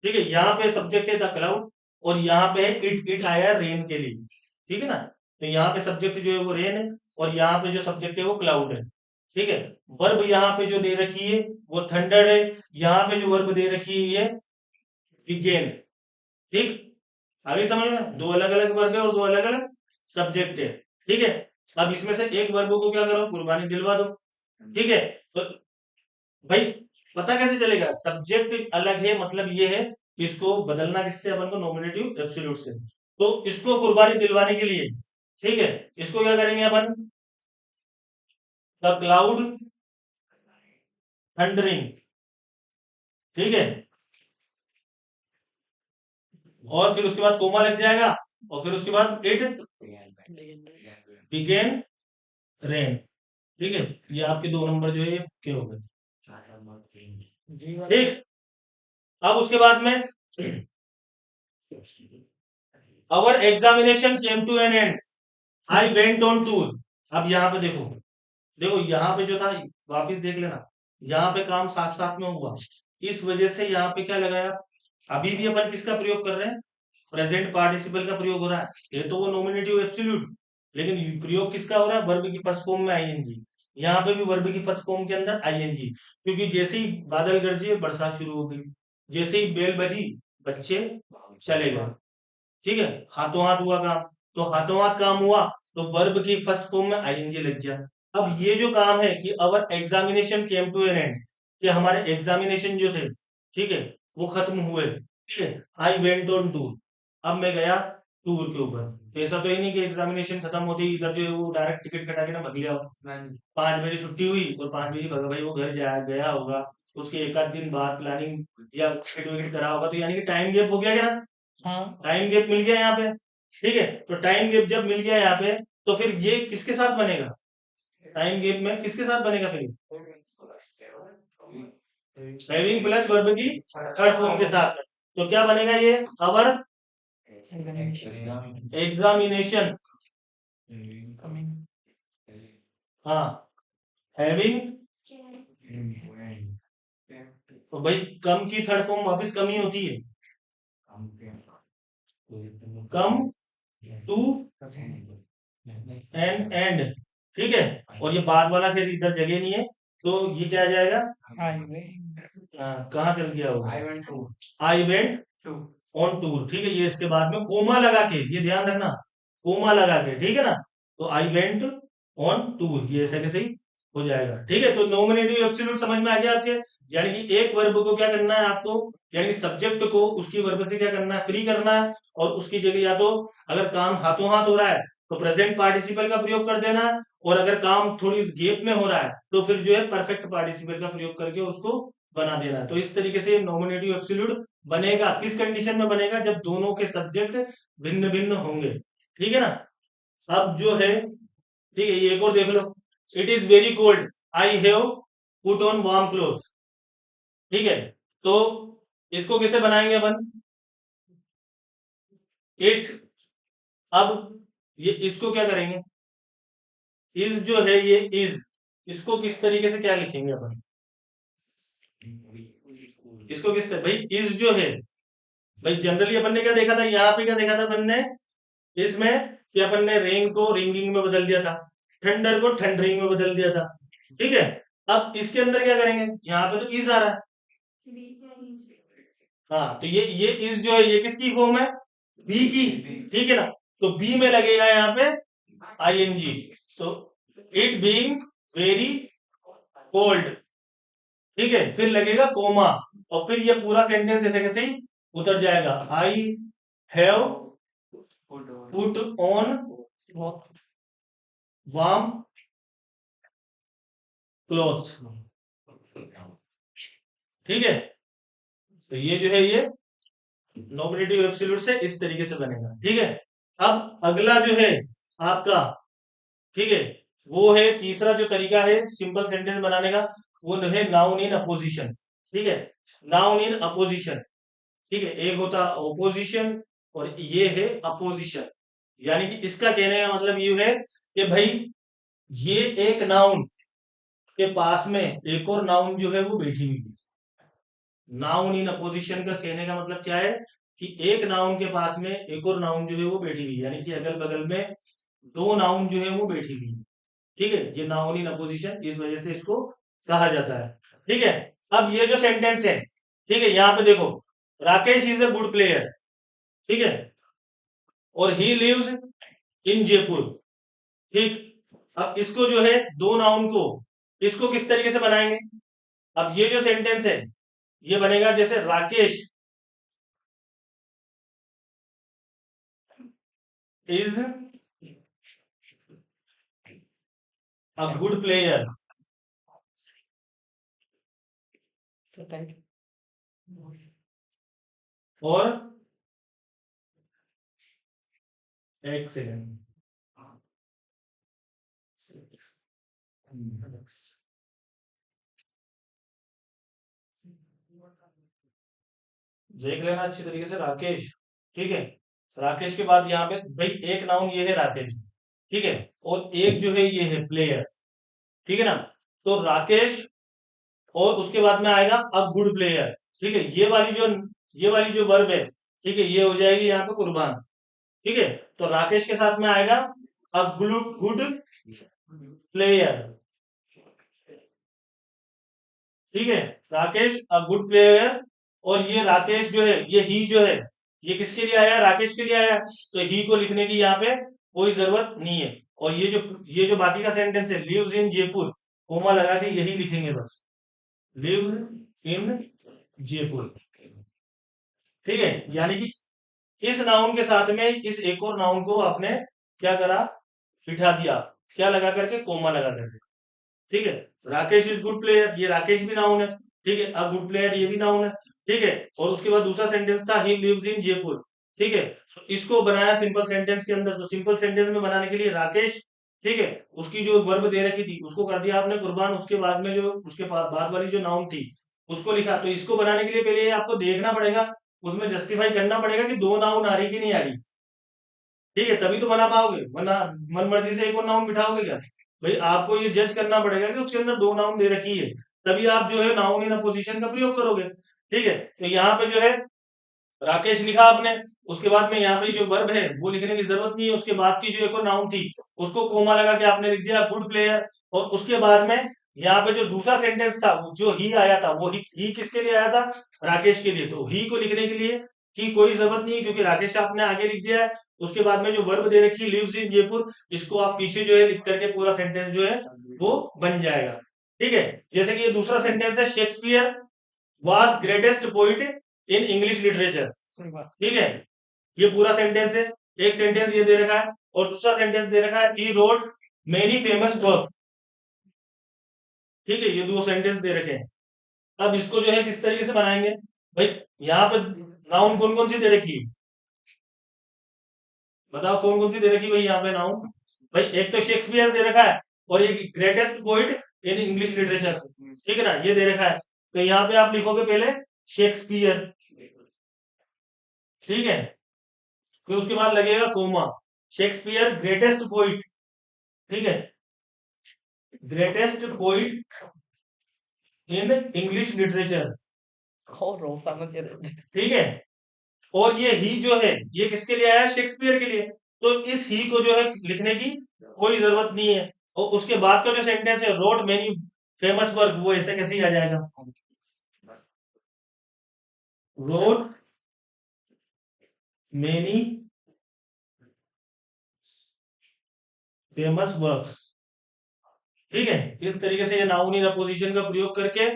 ठीक है, यहाँ पे सब्जेक्ट है द क्लाउड, और यहाँ पे है इट आया रेन के लिए, ठीक है ना। तो यहाँ पे सब्जेक्ट जो है वो रेन है, और यहाँ पे जो सब्जेक्ट है वो क्लाउड है, ठीक है। वर्ब यहाँ पे जो दे रखी है वो थंडर्ड है, यहाँ पे जो वर्ब दे रखी है ये बिगेन है, ठीक। आगे समझ में, दो अलग अलग वर्ग है और दो अलग अलग सब्जेक्ट है, ठीक है। अब इसमें से एक वर्ग को क्या करो, कुर्बानी दिलवा दो, ठीक है। तो भाई पता कैसे चलेगा? सब्जेक्ट अलग है, मतलब ये है कि इसको बदलना किससे अपन को? नॉमिनेटिव एब्सोल्यूट से। तो इसको कुर्बानी दिलवाने के लिए, ठीक है, इसको क्या करेंगे अपन? द क्लाउड थंडरिंग, ठीक है, और फिर उसके बाद कोमा लग जाएगा, और फिर उसके बाद इट बिगेन रेन, ठीक है। ये आपके 2 नंबर जो है ये के हो गए, ठीक। अब उसके बाद में our examination came to an end, I went on tour. अब यहाँ पे देखो, देखो यहाँ पे जो था, वापिस देख लेना, यहाँ पे काम साथ साथ में हुआ, इस वजह से यहाँ पे क्या लगाया? अभी भी अपन किसका प्रयोग कर रहे हैं? प्रेजेंट पार्टिसिपल का प्रयोग हो रहा है। ये तो वो नॉमिनेटिव एब्सोल्यूट, लेकिन प्रयोग किसका हो रहा है? वर्ब की फर्स्ट फॉर्म में आईएनजी। यहाँ पे भी वर्ब की फर्स्ट फॉर्म के अंदर आईएनजी, क्योंकि जैसे ही बादल गरजे बरसात शुरू हो गई, जैसे ही बेल बजी बच्चे चले गए, ठीक है, हाथों हाथ हुआ काम। तो हाथों हाथ काम हुआ, तो वर्ब की फर्स्ट फॉर्म में आईएनजी लग गया। अब ये जो काम है कि our examination came to an end, कि हमारे एग्जामिनेशन जो थे, ठीक है, वो खत्म हुए, ठीक है, आई वेंट ऑन टूर, अब मैं गया टूर के ऊपर। तो ऐसा तो ही नहीं कि एग्जामिनेशन खत्म होते ही इधर जो है वो डायरेक्ट टिकट कटा के ना भग गया हो। 5 बजे छुट्टी हुई और 5 बजे भगा, भाई वो घर जाया गया होगा, उसके एक आध दिन बाद प्लानिंग या टिकट विकेट करा होगा, तो यानी कि टाइम गैप हो गया क्या? हाँ, टाइम गैप मिल गया यहाँ पे, ठीक है। तो टाइम गैप जब मिल गया यहाँ पे, तो फिर ये किसके साथ बनेगा? टाइम गैप में किसके साथ बनेगा फिर? हैविंग प्लस वर्ब की थर्ड फॉर्म के साथ। तो क्या बनेगा ये? अवर एग्जामिनेशन, हाँ, हैविंग, तो भाई कम की थर्ड फॉर्म वापस कम ही होती है, कम टू एंड, ठीक है। और ये बाद वाला फिर इधर जगह नहीं है, तो ये क्या आ जाएगा? कहाँ चल गया होगा? आई वेंट ऑन टूर, ठीक है। ये इसके बाद में कोमा लगा के, ये ध्यान रखना, कोमा लगा के, ठीक है ना। तो आई वेंट ऑन टूर, ये ऐसे कैसे ही हो जाएगा, ठीक है। तो नॉमिनेटिव एब्सोल्यूट समझ में आ गया आपके? यानी कि एक वर्ब को क्या करना है आपको, यानी सब्जेक्ट को उसकी वर्ब से क्या करना है? फ्री करना है, और उसकी जगह या तो अगर काम हाथों हाथ हो रहा है तो प्रेजेंट पार्टिसिपल का प्रयोग कर देना है, और अगर काम थोड़ी गैप में हो रहा है तो फिर जो है परफेक्ट पार्टिसिपल का प्रयोग करके उसको बना देना है। तो इस तरीके से नॉमिनेटिव एब्सोल्यूट बनेगा। किस कंडीशन में बनेगा? जब दोनों के सब्जेक्ट भिन्न भिन्न होंगे, ठीक है ना। अब जो है, ठीक है, ये एक और देख लो, it is very cold, I have put on warm cloth, ठीक है। तो इसको कैसे बनाएंगे अपन? इट, अब ये इसको क्या करेंगे? इज जो है ये इज, इसको किस तरीके से क्या लिखेंगे अपन? इसको किस तरह, भाई इज जो है, भाई जनरली अपन ने क्या देखा था यहाँ पे? क्या देखा था अपन ने इसमें? कि अपन ने रेन को रिंगिंग में बदल दिया था, थंडर को थंडरिंग में बदल दिया था, ठीक है। अब इसके अंदर क्या करेंगे? यहाँ पे तो इज आ रहा है, हाँ, तो ये इज जो है ये किसकी फॉर्म है? बी की, ठीक है ना। तो बी में लगेगा यहाँ पे आईएनजी, तो इट बीइंग वेरी कोल्ड, ठीक है, फिर लगेगा कोमा, और फिर ये पूरा सेंटेंस ऐसे कैसे ही उतर जाएगा, I have put on warm clothes, ठीक है। तो ये जो है ये नॉमिनेटिव एब्सोल्यूट से इस तरीके से बनेगा, ठीक है। अब अगला जो है आपका, ठीक है, वो है तीसरा जो तरीका है सिंपल सेंटेंस बनाने का, वो है नाउन इन अपोजिशन, ठीक है, नाउन इन अपोजिशन, ठीक है। एक होता ओपोजिशन और ये है अपोजिशन। यानी कि इसका कहने का मतलब ये है कि भाई ये एक नाउन के पास में एक और नाउन जो है वो बैठी हुई है। नाउन इन अपोजिशन का कहने का मतलब क्या है? कि एक नाउन के पास में एक और नाउन जो है वो बैठी हुई है, यानी कि अगल बगल में दो नाउन जो है वो बैठी हुई है, ठीक है। ये नाउन इन अपोजिशन, इस वजह से इसको कहा जाता है, ठीक है। अब ये जो सेंटेंस है, ठीक है, यहाँ पे देखो, Rakesh is a good player, ठीक है, और ही लिव्स इन जयपुर, ठीक। अब इसको जो है दो नाउन को, इसको किस तरीके से बनाएंगे? अब ये जो सेंटेंस है ये बनेगा जैसे Rakesh is a good player और एक सेकेंड देख लेना अच्छी तरीके से राकेश, ठीक है। राकेश के बाद यहाँ पे भाई एक नाउन ये है राकेश, ठीक है, और एक जो है ये है प्लेयर, ठीक है ना। तो राकेश और उसके बाद में आएगा अ गुड प्लेयर, ठीक है। ये वाली जो वर्ब है, ठीक है, ये हो जाएगी यहाँ पे कुर्बान, ठीक है। तो राकेश के साथ में आएगा अ गुड प्लेयर, ठीक है। राकेश अ गुड प्लेयर, और ये राकेश जो है ये ही जो है ये किसके लिए आया, राकेश के लिए आया, तो ही को लिखने की यहाँ पे कोई जरूरत नहीं है। और ये जो बाकी का सेंटेंस है लिव्स इन जयपुर, कोमा लगा के यही लिखेंगे बस, लिव इन जयपुर, ठीक है। यानी कि इस नाउन के साथ में इस एक और नाउन को आपने क्या करा, बिठा दिया, क्या लगा करके, कोमा लगा करके, ठीक है। राकेश इज गुड प्लेयर, ये राकेश भी नाउन है, ठीक है। अ गुड प्लेयर ये भी नाउन है, ठीक है। और उसके बाद दूसरा सेंटेंस था ही लिव्स इन जयपुर, ठीक है। So, इसको बनाया सिंपल सेंटेंस के अंदर, तो सिंपल सेंटेंस में बनाने के लिए राकेश, ठीक है, उसकी जो वर्ब दे रखी थी उसको कर दिया आपने कुर्बान, उसके बाद में जो उसके बाद वाली जो नाउन थी उसको लिखा। तो इसको बनाने के लिए पहले ये आपको देखना पड़ेगा, उसमें जस्टिफाई करना पड़ेगा कि दो नाउन आ रही कि नहीं आ रही, ठीक है, तभी तो बना पाओगे, वरना मन मर्जी से एक और नाउन बिठाओगे क्या। भाई आपको ये जज करना पड़ेगा कि उसके अंदर दो नाउन दे रखी है, तभी आप जो है नाउन इन अपोजिशन का प्रयोग करोगे, ठीक है। तो यहाँ पे जो है राकेश लिखा आपने, उसके बाद में यहाँ पे जो वर्ब है वो लिखने की जरूरत नहीं है, उसके बाद की जो एक और नाउन थी उसको कोमा लगा के आपने लिख दिया गुड प्लेयर। और उसके बाद में यहाँ पे जो दूसरा सेंटेंस था जो ही आया था वो ही किसके लिए आया था, राकेश के लिए, तो ही को लिखने के लिए की कोई जरूरत नहीं है, क्योंकि राकेश आपने आगे लिख दिया है। उसके बाद में जो वर्ब दे रखी लिव्स इन जयपुर, इसको आप पीछे जो है लिख करके पूरा सेंटेंस जो है वो बन जाएगा, ठीक है। जैसे कि ये दूसरा सेंटेंस है, Shakespeare was greatest poet in English literature, ठीक है। ये पूरा सेंटेंस है, एक सेंटेंस ये दे रखा है और दूसरा सेंटेंस दे रखा है he wrote many famous works, ठीक है। ये दो सेंटेंस दे रखे हैं। अब इसको जो है किस तरीके से बनाएंगे, भाई यहाँ पे नाउन कौन कौन सी दे रखी है, बताओ कौन कौन सी दे रखी है भाई यहाँ पे नाउन। भाई एक तो शेक्सपियर दे रखा है और एक greatest poet in English literature, ठीक है ना, ये दे रखा है। तो यहाँ पे आप लिखोगे पहले शेक्सपियर, ठीक है, फिर उसके बाद लगेगा कोमा, शेक्सपियर ग्रेटेस्ट पोइट, ठीक है, greatest poet in English literature, ठीक है। और ये ही जो है ये किसके लिए आया, शेक्सपियर के लिए, तो इस ही को जो है लिखने की कोई जरूरत नहीं है। और उसके बाद का जो सेंटेंस है रोट मेनी फेमस वर्क, वो ऐसे कैसे ही आ जाएगा, रोट मेनी फेमस वर्क्स, ठीक है। इस तरीके से ये नाउन इन अपोजिशन का प्रयोग करके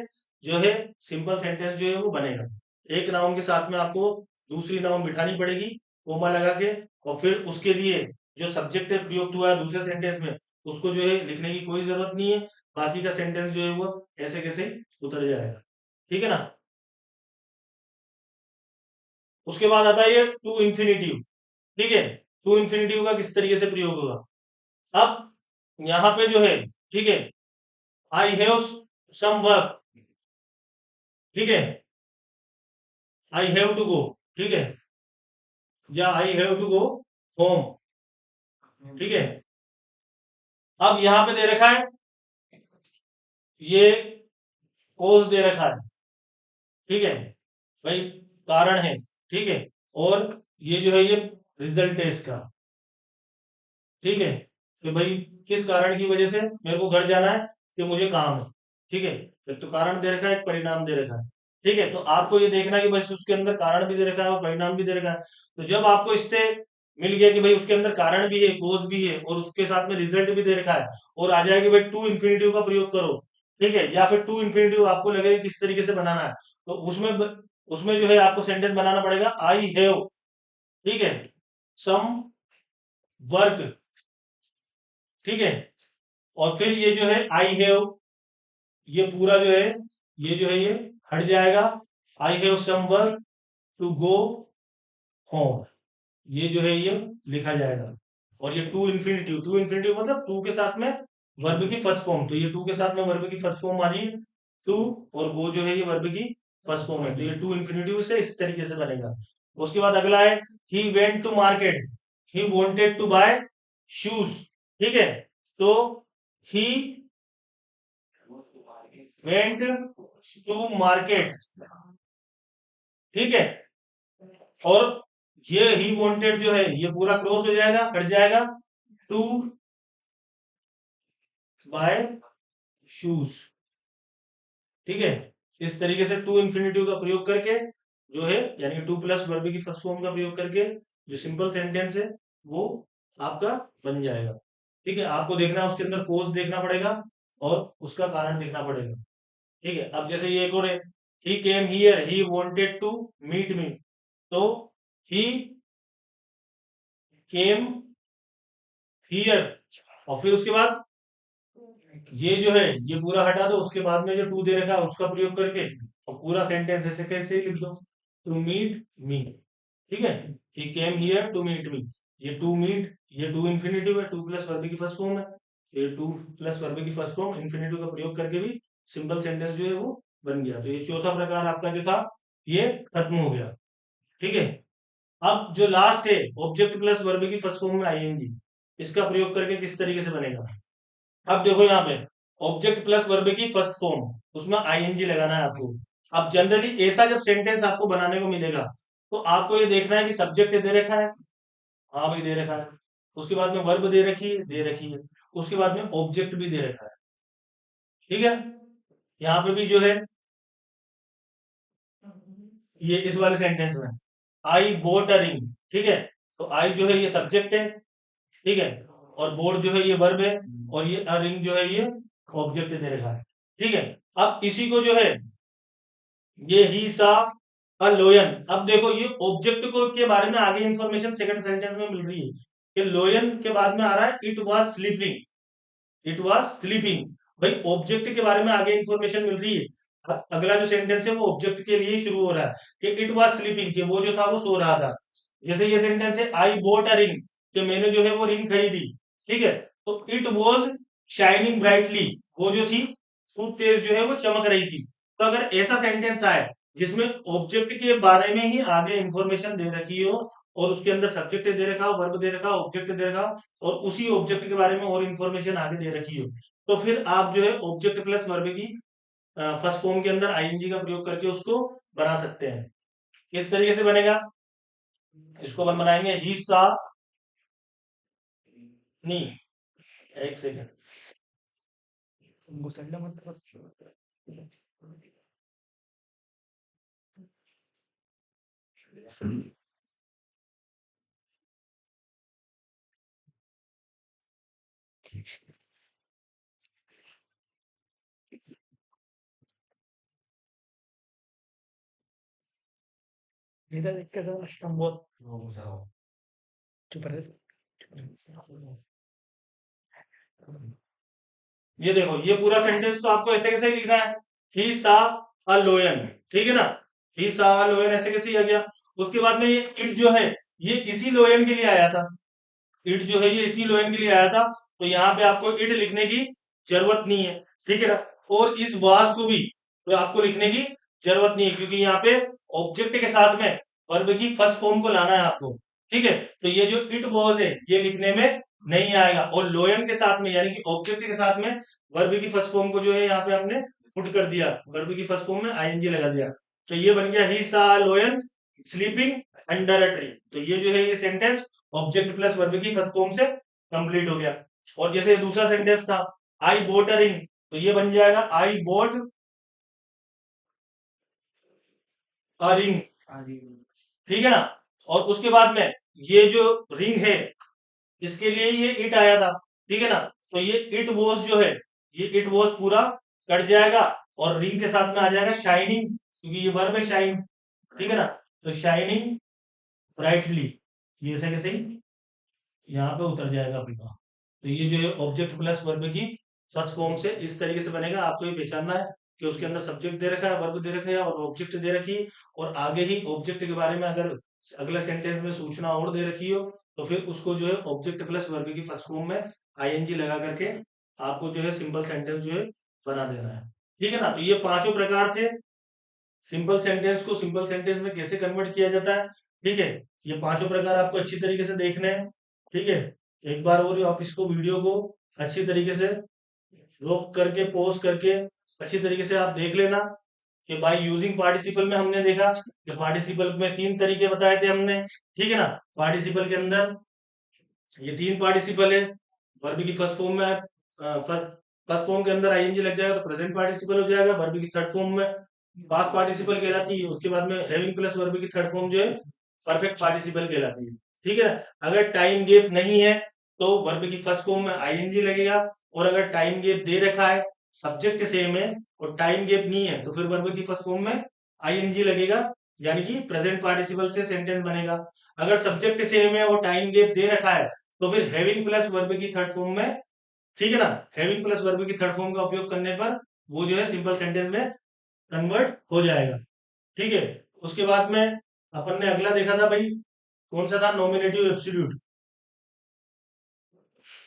जो है सिंपल सेंटेंस जो है वो बनेगा। एक नाउन के साथ में आपको दूसरी नाउन बिठानी पड़ेगी कोमा लगा के, और फिर उसके लिए जो सब्जेक्ट प्रयुक्त हुआ है दूसरे सेंटेंस में उसको जो है लिखने की कोई जरूरत नहीं है, बाकी का सेंटेंस जो है वो ऐसे कैसे उतर जाएगा, ठीक है ना। उसके बाद आता है ये टू इन्फिनिटिव, ठीक है। टू इन्फिनिटिव का किस तरीके से प्रयोग होगा, अब यहाँ पे जो है, ठीक है, आई हैव सम वर्क, ठीक है, आई हैव टू गो, ठीक है, या I have to go home, ठीक है। अब यहाँ पे दे रखा है ये कोज दे रखा है, ठीक है, भाई कारण है, ठीक है। और ये जो है ये रिजल्ट है इसका, ठीक है, कि भाई किस कारण की वजह से मेरे को घर जाना है, कि मुझे काम है, ठीक है। एक तो कारण दे रखा है, एक परिणाम दे रखा है, ठीक है। तो आपको ये देखना है कि बस उसके अंदर कारण भी दे रखा है और परिणाम भी दे रखा है। तो जब आपको इससे मिल गया कि भाई उसके अंदर कारण भी है कोज भी है और उसके साथ में रिजल्ट भी दे रखा है, और आ जाएगी भाई टू इन्फिनिटिव का प्रयोग करो, ठीक है, या फिर टू इन्फिनेटिव आपको लगे किस तरीके से बनाना है, तो उसमें जो है आपको सेंटेंस बनाना पड़ेगा आई हैव, ठीक है, सम वर्क, ठीक है, और फिर ये जो है आई हैव, ये पूरा जो है ये हट जाएगा, I have some work to go home, ये जो है ये लिखा जाएगा। और ये टू इन्फिनेटिव मतलब टू के साथ में वर्ब की फर्स्ट फॉर्म, तो ये टू के साथ में वर्ब की फर्स्ट फॉर्म आ रही है टू, और वो जो है ये वर्ब की फर्स्ट फॉर्म है, तो ये टू इन्फिनेटिव से इस तरीके से बनेगा। उसके बाद अगला है he went to market, he wanted to buy shoes, ठीक है, तो ही वेंट टू मार्केट, ठीक है, और ये ही वांटेड जो है ये पूरा क्रॉस हो जाएगा, हट जाएगा, टू बाय शूज, ठीक है। इस तरीके से टू इन्फिनेटिव का प्रयोग करके जो है, यानी टू प्लस वर्ब की फर्स्ट फॉर्म का प्रयोग करके जो सिंपल सेंटेंस है वो आपका बन जाएगा, ठीक है। आपको देखना है उसके अंदर कोज देखना पड़ेगा और उसका कारण देखना पड़ेगा, ठीक है। अब जैसे ये एक और है, he came here he wanted to meet me, तो ही केम हियर, और फिर उसके बाद ये जो है ये पूरा हटा दो, उसके बाद में जो टू दे रखा है उसका प्रयोग करके और पूरा सेंटेंस ऐसे कैसे ही लिख दो, टू मीट मी, ठीक है, he came here to meet me, ये टू मीट ये टू इन्फिनेटिव है, टू प्लस वर्ब की फर्स्ट फॉर्म है, ये टू प्लस वर्ब की फर्स्ट फॉर्म इन्फिनेटिव का प्रयोग करके भी सिंपल सेंटेंस जो है वो बन गया। तो ये चौथा प्रकार आपका जो था ये खत्म हो गया, ठीक है। अब जो लास्ट है ऑब्जेक्ट प्लस वर्ब की फर्स्ट फॉर्म में आईएनजी, इसका प्रयोग करके किस तरीके से बनेगा। अब देखो यहाँ पे ऑब्जेक्ट प्लस वर्ब की फर्स्ट फॉर्म, उसमें आईएनजी लगाना है आपको। अब जनरली ऐसा जब सेंटेंस आपको बनाने को मिलेगा तो आपको ये देखना है कि सब्जेक्ट दे रखा है, हाँ भाई दे रखा है, उसके बाद में वर्ब दे रखी है, उसके बाद में ऑब्जेक्ट भी दे रखा है, ठीक है। यहाँ पे भी जो है ये इस वाले सेंटेंस में आई बोट अ रिंग, ठीक है, तो आई जो है ये सब्जेक्ट है, ठीक है, और बोर्ड जो है ये वर्ब है, और ये अ रिंग जो है ये ऑब्जेक्ट दे रखा है, ठीक है। अब इसी को जो है ये ही सा अ लोयन, अब देखो ये ऑब्जेक्ट को के बारे में आगे इंफॉर्मेशन सेकंड सेंटेंस में मिल रही है कि लोयन के बाद में आ रहा है it was sleeping, it was sleeping, भाई ऑब्जेक्ट के बारे में आगे इंफॉर्मेशन मिल रही है। अगला जो सेंटेंस है वो ऑब्जेक्ट के लिए ही शुरू हो रहा है कि इट वाज स्लीपिंग, कि वो जो था वो सो रहा था। जैसे ये सेंटेंस है आई बोट अ रिंग, कि मैंने जो है वो रिंग खरीदी, ठीक है, तो इट वाज शाइनिंग ब्राइटली, वो जो थी खूब तेज जो है वो चमक रही थी। तो अगर ऐसा सेंटेंस आए जिसमें ऑब्जेक्ट के बारे में ही आगे इंफॉर्मेशन दे रखी हो और उसके अंदर सब्जेक्ट दे रखा हो, वर्ब दे रखा हो, ऑब्जेक्ट दे रखा हो और उसी ऑब्जेक्ट के बारे में और इंफॉर्मेशन आगे दे रखी हो, तो फिर आप जो है ऑब्जेक्ट प्लस वर्ब की फर्स्ट फॉर्म के अंदर आईएनजी का प्रयोग करके उसको बना सकते हैं। किस तरीके से बनेगा, इसको अपन बनाएंगे ही सा, नहीं, एक सेकेंड, इधर देख के बहुत चुप रहे, ये देखो ये पूरा सेंटेंस तो आपको ऐसे कैसे ही लिखना है, ही सा अ लोयन, ठीक है ना, ही सा अ लोयन ऐसे कैसे ही आ गया। उसके बाद में ये इट जो है ये इसी लोयन के लिए आया था, इट जो है ये इसी लोयन के लिए आया था, तो यहाँ पे आपको इट लिखने की जरूरत नहीं है, ठीक है ना। और इस वास को भी तो आपको लिखने की जरूरत नहीं है, क्योंकि यहाँ पे ऑब्जेक्ट के साथ में वर्ब की फर्स्ट फॉर्म को लाना है आपको, ठीक है। तो ये जो इट वॉज है ये लिखने में नहीं आएगा, और लोयन के साथ में यानी कि ऑब्जेक्ट के साथ में वर्ब की फर्स्ट फॉर्म को जो है यहाँ पे आपने पुट कर दिया, वर्ब की फर्स्ट फॉर्म में आईएनजी लगा दिया, तो ये बन गया ही सा लोयन स्लीपिंग अंडर अ ट्री। तो ये जो है ये सेंटेंस ऑब्जेक्ट प्लस वर्ब की फर्स्ट फॉर्म से कंप्लीट हो गया। और जैसे दूसरा सेंटेंस था आई बोट अ रिंग, तो ये बन जाएगा आई बोट अ रिंग, ठीक है ना। और उसके बाद में ये जो रिंग है इसके लिए ये इट आया था, ठीक है ना, तो ये इट वॉज जो है ये इट वॉज पूरा कट जाएगा और रिंग के साथ में आ जाएगा शाइनिंग, क्योंकि ये वर्ब है शाइन, ठीक है ना। तो शाइनिंग ब्राइटली, ये ऐसे कैसे ही यहाँ पे उतर जाएगा अपना। तो ये जो है ऑब्जेक्ट प्लस वर्ब की फर्स्ट फॉर्म से इस तरीके से बनेगा। आपको ये पहचानना है कि उसके अंदर सब्जेक्ट दे रखा है, वर्ब दे रखा है और ऑब्जेक्ट दे रखी है, और आगे ही ऑब्जेक्ट के बारे में अगर अगले सेंटेंस में सूचना और दे रखी हो तो फिर उसको जो है ऑब्जेक्ट प्लस वर्ब की फर्स्ट फॉर्म में आईएनजी लगा करके आपको जो है सिंपल सेंटेंस जो है बना देना है, ठीक है ना। तो ये पांचों प्रकार थे सिंपल सेंटेंस को सिंपल सेंटेंस में कैसे कन्वर्ट किया जाता है, ठीक है। ये पांचों प्रकार आपको अच्छी तरीके से देखने हैं, ठीक है। एक बार और आप इसको वीडियो को अच्छी तरीके से रोक करके पॉज करके अच्छी तरीके से आप देख लेना कि बाय यूजिंग पार्टिसिपल में हमने देखा कि पार्टिसिपल में तीन तरीके बताए थे हमने, ठीक है ना। पार्टिसिपल के अंदर ये तीन पार्टिसिपल है, वर्ब की फर्स्ट फॉर्म में फर्स्ट फॉर्म के अंदर आईएनजी लग जाएगा तो प्रेजेंट पार्टिसिपल हो जाएगा। वर्ब की थर्ड फॉर्म में पास्ट पार्टिसिपल कहलाती है, उसके बाद में हैविंग प्लस वर्ब की थर्ड फॉर्म जो है परफेक्ट पार्टिसिपल कहलाती है, ठीक है। अगर टाइम गेप नहीं है तो वर्ब की फर्स्ट फॉर्म में आईएनजी लगेगा, और अगर टाइम गेप दे रखा है, सब्जेक्ट सेम है और टाइम गेप नहीं है तो फिर वर्ब की फर्स्ट फॉर्म में आईएनजी लगेगा, यानी कि प्रेजेंट पार्टिसिपल से सेंटेंस बनेगा। अगर सब्जेक्ट सेम है और टाइम गेप दे रखा है तो फिर हैविंग प्लस वर्ब की थर्ड फॉर्म में, ठीक है ना, हैविंग प्लस वर्ब की थर्ड फॉर्म का उपयोग करने पर वो जो है सिंपल सेंटेंस में कन्वर्ट हो जाएगा, ठीक है। उसके बाद में अपन ने अगला देखा था भाई, कौन सा था, नॉमिनेटिव एब्सोल्यूट।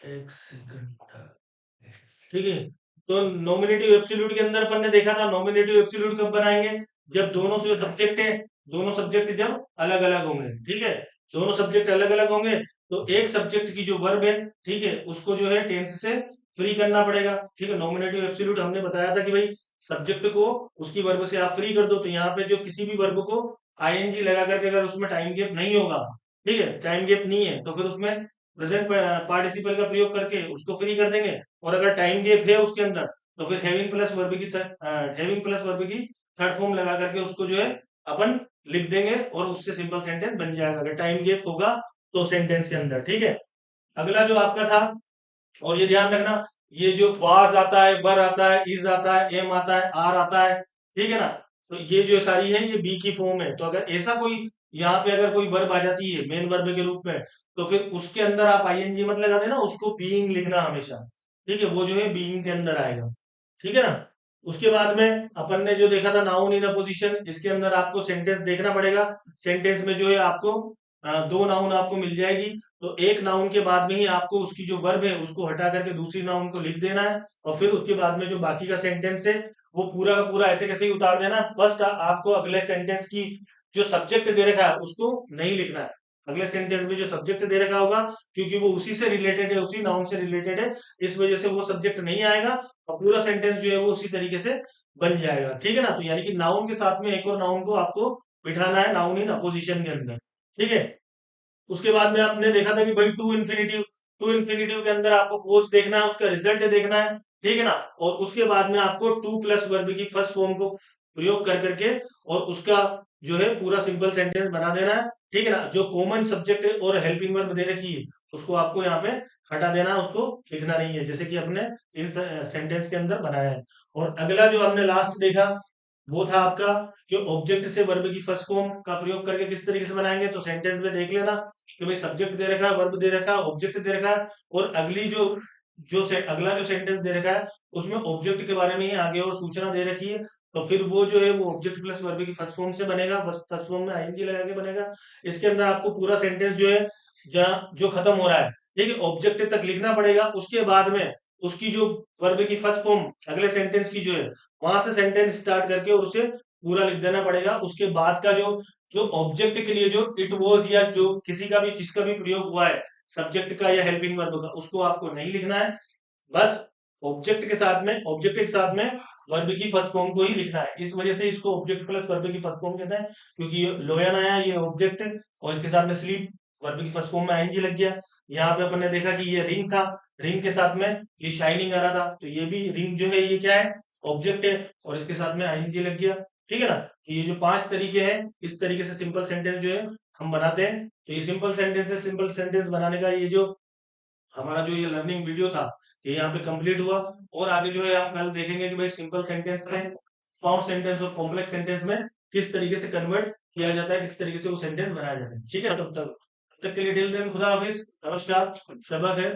एक सेकंड, ठीक है। तो नॉमिनेटिव एब्सोल्यूट के अंदर अपन ने देखा था नॉमिनेटिव एब्सोल्यूट कब बनाएंगे, जब दोनों जो सब्जेक्ट है, दोनों सब्जेक्ट जब अलग अलग होंगे, ठीक है। दोनों सब्जेक्ट अलग अलग होंगे तो एक सब्जेक्ट की जो वर्ब है, ठीक है, उसको जो है टेंस से फ्री करना पड़ेगा, ठीक है। नॉमिनेटिव एब्सोल्यूट हमने बताया था कि भाई सब्जेक्ट को उसकी वर्ब से आप फ्री कर दो, तो यहाँ पे जो किसी भी वर्ब को आईएनजी लगा करके अगर उसमें टाइम गेप नहीं होगा, ठीक है, टाइम गेप नहीं है तो फिर उसमें प्रेजेंट पार्टिसिपल का प्रयोग करके उसको फ्री कर देंगे, और अगर टाइम गेप है उसके अंदर तो फिर हैविंग प्लस वर्ब की थर्ड फॉर्म लगा करके उसको जो है अपन लिख देंगे और उससे सिंपल सेंटेंस बन जाएगा अगर टाइम गेप होगा तो सेंटेंस के अंदर, ठीक है। अगला जो आपका था, और ये ध्यान रखना, ये जो वाज आता है, वर आता है, इज आता है, एम आता है, आर आता है, ठीक है ना। तो ये जो सारी है ये बी की फॉर्म है। तो अगर ऐसा कोई यहाँ पे अगर कोई वर्ब आ जाती है मेन वर्ब के रूप में तो फिर उसके अंदर आप आईएनजी मत लगा देना, उसको बीइंग लिखना हमेशा, ठीक है, वो जो है बीइंग के अंदर आएगा, ठीक है ना। उसके बाद में अपन ने जो देखा था नाउन इन अ पोजीशन, इसके अंदर आपको सेंटेंस देखना पड़ेगा। सेंटेंस में जो है आपको दो नाउन आपको मिल जाएगी, तो एक नाउन के बाद में ही आपको उसकी जो वर्ब है उसको हटा करके दूसरी नाउन को लिख देना है, और फिर उसके बाद में जो बाकी का सेंटेंस है वो पूरा का पूरा ऐसे कैसे ही उतार देना है। फर्स्ट आपको अगले सेंटेंस की जो सब्जेक्ट दे रखा है उसको नहीं लिखना है, अगले सेंटेंस में जो सब्जेक्ट दे रखा होगा क्योंकि वो उसी से रिलेटेड है, उसी नाउन से रिलेटेड है, इस वजह से वो सब्जेक्ट नहीं आएगा और पूरा सेंटेंस जो है वो उसी तरीके से बन जाएगा, ठीक है ना। तो यानी कि नाउन के साथ में एक और नाउन को आपको बिठाना है नाउन इन अपोजिशन के अंदर, ठीक है। उसके बाद में आपने देखा था कि भाई टू इन्फिनिटिव के अंदर आपको कोर्स देखना है, उसका रिजल्ट देखना है, ठीक है ना। और उसके बाद में आपको टू प्लस वर्ब की फर्स्ट फॉर्म को प्रयोग कर करके और उसका जो है पूरा सिंपल सेंटेंस बना देना है, ठीक है ना। जो कॉमन सब्जेक्ट और हेल्पिंग वर्ब दे रखी है उसको आपको यहाँ पे हटा देना है, उसको लिखना नहीं है, जैसे कि अपने इन सेंटेंस के अंदर बनाया है। और अगला जो हमने लास्ट देखा वो था आपका कि ऑब्जेक्ट से वर्ब की फर्स्ट फॉर्म का प्रयोग करके किस तरीके से बनाएंगे। तो सेंटेंस में देख लेना कि भाई सब्जेक्ट दे रखा है, वर्ब दे रखा है, ऑब्जेक्ट दे रखा है, और अगली अगला जो सेंटेंस दे रखा है उसमें ऑब्जेक्ट के बारे में ही आगे और सूचना दे रखी है, तो फिर वो जो है वो ऑब्जेक्ट प्लस वर्ब की फर्स्ट फॉर्म से बनेगा, बस फर्स्ट फॉर्म में आईएनजी लगा के बनेगा। इसके अंदर आपको पूरा सेंटेंस जो है जहाँ जो खत्म हो रहा है, ठीक है, ऑब्जेक्ट तक लिखना पड़ेगा, उसके बाद में उसकी जो वर्ब की फर्स्ट फॉर्म अगले सेंटेंस की जो है वहां से सेंटेंस स्टार्ट करके और उसे पूरा लिख देना पड़ेगा। उसके बाद का जो जो ऑब्जेक्ट के लिए जो इट वॉज या जो किसी का भी जिसका भी प्रयोग हुआ है सब्जेक्ट का या हेल्पिंग वर्ब का, उसको आपको नहीं लिखना है, बस ऑब्जेक्ट के साथ में वर्ब की फर्स्ट फॉर्म को ही लिखना है। इस वजह से इसको ऑब्जेक्ट प्लस वर्ब की फर्स्ट फॉर्म कहते हैं, क्योंकि ये लोयन आया ये ऑब्जेक्ट और इसके साथ में स्लीप वर्ब की फर्स्ट फॉर्म में आईएनजी लग गया। यहाँ पे अपन ने देखा कि ये रिंग था, रिंग के साथ में ये शाइनिंग आ रहा था, तो ये भी रिंग जो है ये क्या है, ऑब्जेक्ट है और इसके साथ में आईएनजी लग गया, ठीक है ना। तो ये जो पांच तरीके हैं इस तरीके से सिंपल सेंटेंस जो है हम बनाते हैं। तो ये सिंपल सेंटेंस है, सिंपल सेंटेंस बनाने का ये जो हमारा जो ये लर्निंग वीडियो था ये यहाँ पे कंप्लीट हुआ। और आगे जो है हम कल देखेंगे कि भाई सिंपल सेंटेंस में, कॉम्प्लेक्स सेंटेंस और कॉम्प्लेक्स सेंटेंस में किस तरीके से कन्वर्ट किया जाता है, किस तरीके से वो सेंटेंस बनाया जाता है। ठीक है, तब तक के लिए टिल देन खुदा हाफिज, नमस्कार, शबा खैर।